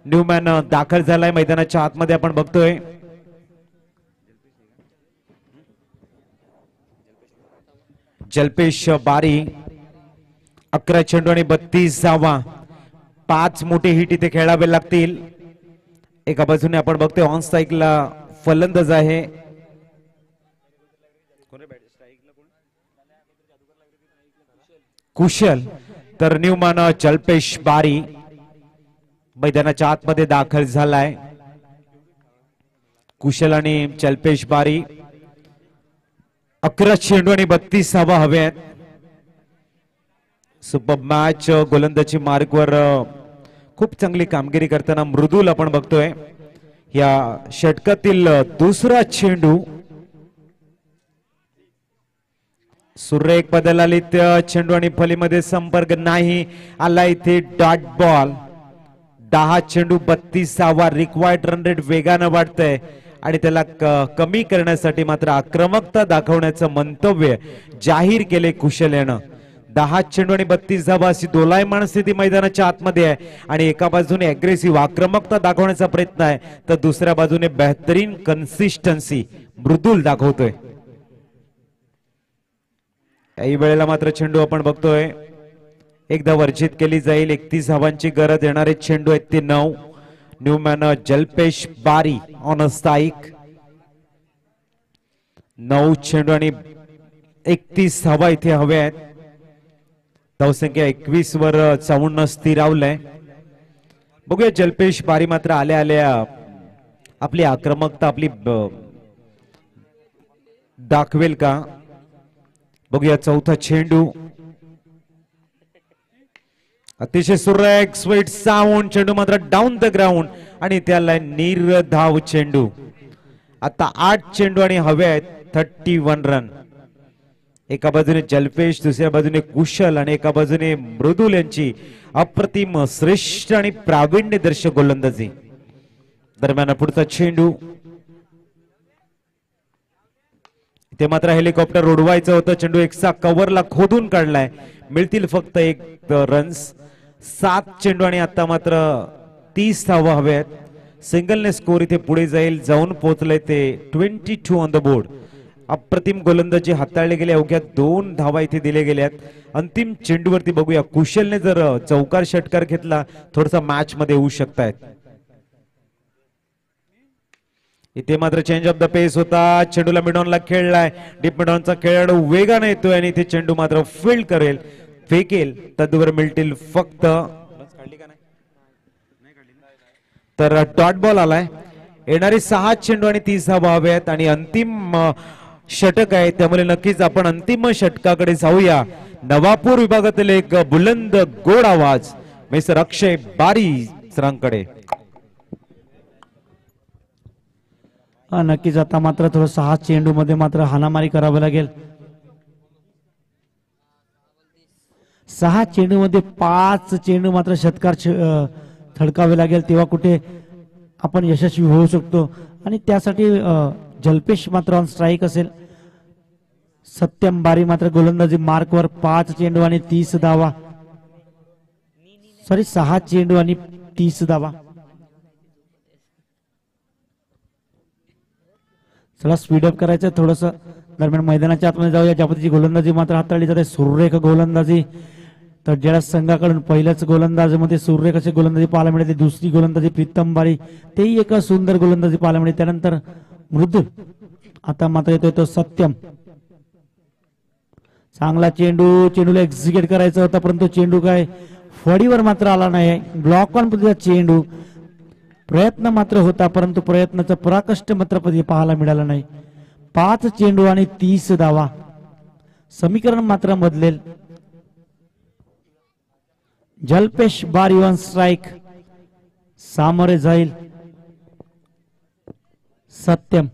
न्यूमॅन दाखल झालाय मैदानाच्या आतमध्ये. आपण बघतोय जल्पेश बारी. 11 चेंडू आणि 32 धावा. 5 मोठे हिट इथे खेळावे लागतील. एका बाजूने आपण बघतोय ऑन स्ट्राईकला फलंदाज आहे कुशल. तर न्यूमॅन जल्पेश बारी मैदानाच्या आतमध्ये दाखल झालाय. कुशल आणि जल्पेश बारी. 11 चेंडू आणि 32 धावा हव्यात. Super match. गोलंदाजी मार्कवर खूप चांगली कामगिरी करताना मृदुल आपण बघतोय. या षटकातील दुसरा चेंडू सुरेख बदलालित चेंडू आणि फलीमध्ये संपर्क नाही आला इथे डॉट बॉल 10 चेंडू 32वा रिक्वायर्ड रन रेट वेगानं वाढतंय आणि त्याला कमी करण्यासाठी मात्र आक्रमकता दाखवण्याचं मंतव्य जाहीर केले कुशल यानं 10 चेंडू आणि 32 धावा अशी दोलायमान स्थिती मैदानाच्या आतमध्ये आहे आणि एका बाजूने अग्रेसिव्ह आक्रमकता दाखवण्याचा प्रयत्न आहे तर दुसऱ्या बाजूने बेहतरीन कन्सिस्टन्सी मृदुल दाखवतोय काही वेळेला मात्र चेंडू आपण बघतोय एकदा वर्जित केली जाईल 31 धावांची गरज येणारे चेंडू आहेत ते 9 न्यूमॅन जल्पेश बारी ऑन अ स्ट्राइक 9 चेंडू आणि 31 धावा इथे हवे आहेत धावसंख्या 21 वर जाऊन स्थिरावलंय बघूया जल्पेश बारी मात्र आल्या आल्या आपली आक्रमकता आपली दाखवेल का बघूया चौथा चेंडू अतिशय सुरेख स्वीट साऊंड चेंडू मात्र डाऊन द ग्राउंड आणि त्याला निर्धाव चेंडू आता 8 चेंडू आणि हवे आहेत 31 रन एका बाजूने जल्पेश दुसऱ्या बाजूने कुशल आणि एका बाजूने मृदुल यांची अप्रतिम श्रेष्ठ आणि प्रावीण्यदर्शक गोलंदाजी दरम्यान पुढचा चेंडू ते मात्र हेलिकॉप्टर उडवायचं होतं चेंडू एकसा कव्हरला खोदून काढलाय मिळतील फक्त 1 रन्स 7 चेंडू आणि आता मात्र 30 धावा हवे आहेत सिंगलने स्कोर इथे पुढे जाईल जाऊन पोहोचले ते 22 ऑन द बोर्ड अप्रतिम गोलंदाजी हाताळले गेले अवघ्या 2 धावा इथे दिले गेल्यात अंतिम चेंडूवरती बघूया कुशलने जर चौकार षटकार घेतला थोडासा मॅच मध्ये होऊ शकतायत इथे मात्र चेंज ऑफ द पेस होता चेंडूला मिडॉनला खेळलाय डीप मिडॉनचा खेळाडू वेगाने येतोय आणि इथे चेंडू मात्र फील्ड करेल फेकेल तद्वर मिळतील फक्त तर डॉट बॉल आलाय येणारे 6 चेंडू आणि 30 धावा हवे आहेत आणि अंतिम षटक आहे त्यामुळे नक्कीच आपण अंतिम षटकाकडे जाऊया नवापूर विभागातील एक बुलंद गोड आवाज मिस्टर अक्षय बारी सरांकडे नक्कीच आता मात्र थोडं 6 चेंडू मध्ये मात्र हाणामारी करावी लागेल 6 चेंडू मध्ये 5 चेंडू मात्र षटकार थडकावे लागेल तेव्हा कुठे आपण यशस्वी होऊ शकतो आणि त्यासाठी जल्पेश मात्र ऑन स्ट्राइक असेल सत्यम बारी मात्र गोलंदाजी मार्कवर 5 चेंडू आणि 30 धावा 6 चेंडू आणि 30 धावा चला स्पीडअप करायचं थोडस दरम्यान मैदानाच्या आतमध्ये जाऊया ज्या पद्धतीची गोलंदाजी मात्र हाताळली जाते सुरेख गोलंदाजी तर ज्या संघाकडून पहिल्याच गोलंदाजीमध्ये सुरेख अशी गोलंदाजी पाहायला मिळते दुसरी गोलंदाजी प्रीतम बारी तेही एक सुंदर गोलंदाजी पाहायला मिळते त्यानंतर मृदुल आता मात्र येतोय तो सत्यम चांगला चेंडूला एक्झिक्यूट करायचा होता परंतु चेंडू काय फळीवर मात्र आला नाही ब्लॉक ऑन पद्धतीचा चेंडू प्रयत्न मात्र होता परंतु प्रयत्नाचं पराकष्ट मात्र पाहायला मिळाला नाही 5 चेंडू आणि 30 धावा समीकरण मात्र बदलेल जल्पेश बारी ऑन स्ट्राइक सामोरे जाईल सत्यम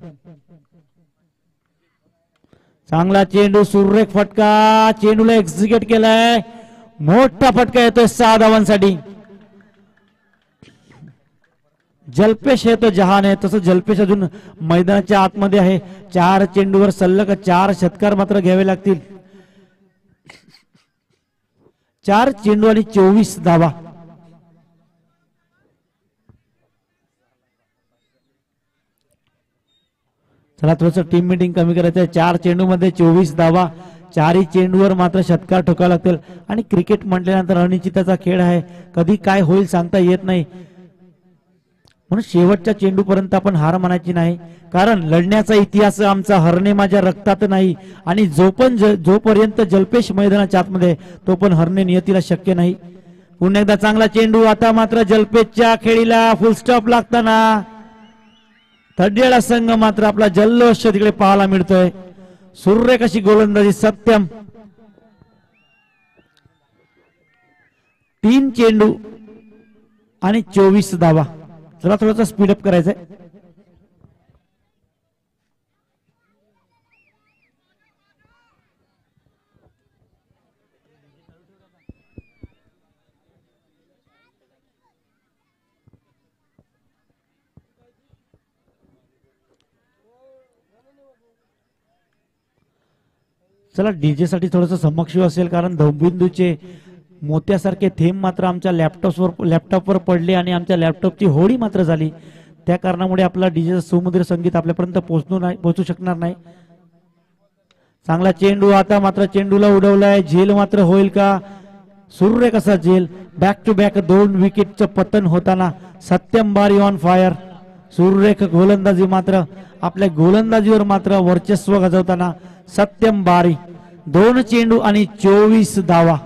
चांगला चेंडू सुरेख फटका चेंडूला एक्झिक्यूट केलाय मोठा फटका येतोय 6 धावांसाठी जल्पेश आहे तो जहान आहे तसं जल्पेश अजून मैदानाच्या आतमध्ये आहे 4 चेंडूवर सलग 4 षटकार मात्र घ्यावे लागतील 4 चेंडू आणि 24 धावा चला थोडस टीम मीटिंग कमी करायचं आहे 4 चेंडू मध्ये 24 धावा 4ही चेंडूवर मात्र षटकार ठोकावे लागतील आणि क्रिकेट म्हटल्यानंतर अनिश्चिततेचा खेळ आहे कधी काय होईल सांगता येत नाही म्हणून शेवटच्या चेंडू पर्यंत आपण हार मानायची नाही कारण लढण्याचा इतिहास आमचा हरणे माझ्या रक्तात नाही आणि जोपर्यंत जल्पेश मैदानाच्या आतमध्ये तो पण हरणे नियतीला शक्य नाही पुन्हा एकदा चांगला चेंडू आता मात्र जल्पेशच्या खेळीला फुल स्टॉप लागताना थड्डेळा संघ मात्र आपला जल्लोष तिकडे पाहायला मिळतोय सुरेख अशी गोलंदाजी सत्यम 3 चेंडू आणि 24 धावा चला थोडासा स्पीडअप करायचंय चला डीजे साठी थोडंसं समक्षीव असेल, कारण धवबिंदूचे मोत्यासारखे थेंब मात्र आमच्या लॅपटॉपवर पडले आणि आमच्या लॅपटॉपची होळी मात्र झाली. त्या कारणामुळे आपला डीजेचं सुमधुर संगीत आपल्यापर्यंत पोहोचू शकणार नाही. चांगला चेंडू, आता मात्र चेंडूला उडवलाय, झेल मात्र होईल का? सूर्य कसा झेल. बॅक टू बॅक 2 विकेटचं पतन होताना सत्यम बारी ऑन फायर. सुरेख गोलंदाजी मात्र आपल्या गोलंदाजीवर मात्र वर्चस्व गाजवताना सत्यम बारी. 2 चेंडू आणि 24 धावा.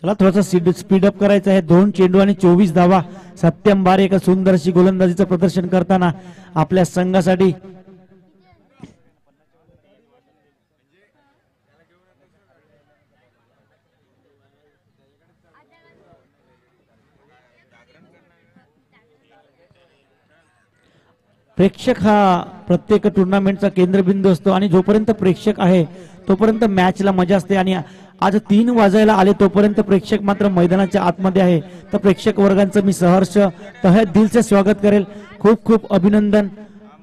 चला थोडासा स्पीडअप करायचं आहे. 2 चेंडू आणि 24 धावा. सत्यम बारे एका सुंदरशी गोलंदाजीचं प्रदर्शन करताना आपल्या संघासाठी प्रेक्षक हा प्रत्येक टुर्नामेंटचा केंद्रबिंदू असतो आणि जोपर्यंत प्रेक्षक आहे तोपर्यंत मॅचला मजा असते. आणि आज 3 वाजायला आले तोपर्यंत प्रेक्षक मात्र मैदानाच्या आतमध्ये आहे. तर प्रेक्षक वर्गांचं मी सहर्ष तहे दिलचे स्वागत करेल. खूप खूप अभिनंदन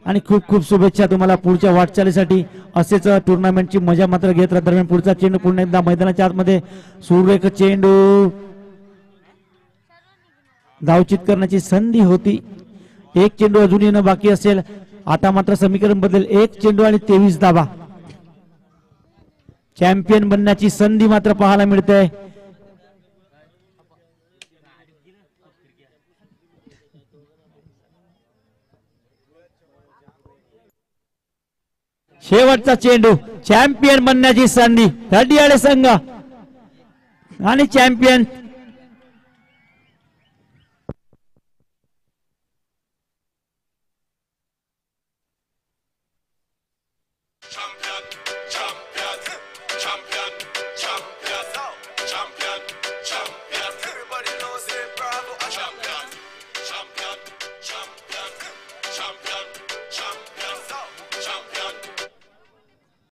आणि खूप खूप शुभेच्छा तुम्हाला पुढच्या वाटचालीसाठी. असेच टुर्नामेंटची मजा मात्र घेत राहा. दरम्यान पुढचा चेंडू पुन्हा एकदा मैदानाच्या आतमध्ये. सुरेख चेंडू, धावचित करण्याची संधी होती. 1 चेंडू अजून येणं बाकी असेल. आता मात्र समीकरण बदलेल. 1 चेंडू आणि 23 धावा. चॅम्पियन बनण्याची संधी मात्र पाहायला मिळते. शेवटचा चेंडू, चॅम्पियन बनण्याची संधी. रडियाळे संघ आणि चॅम्पियन. Champion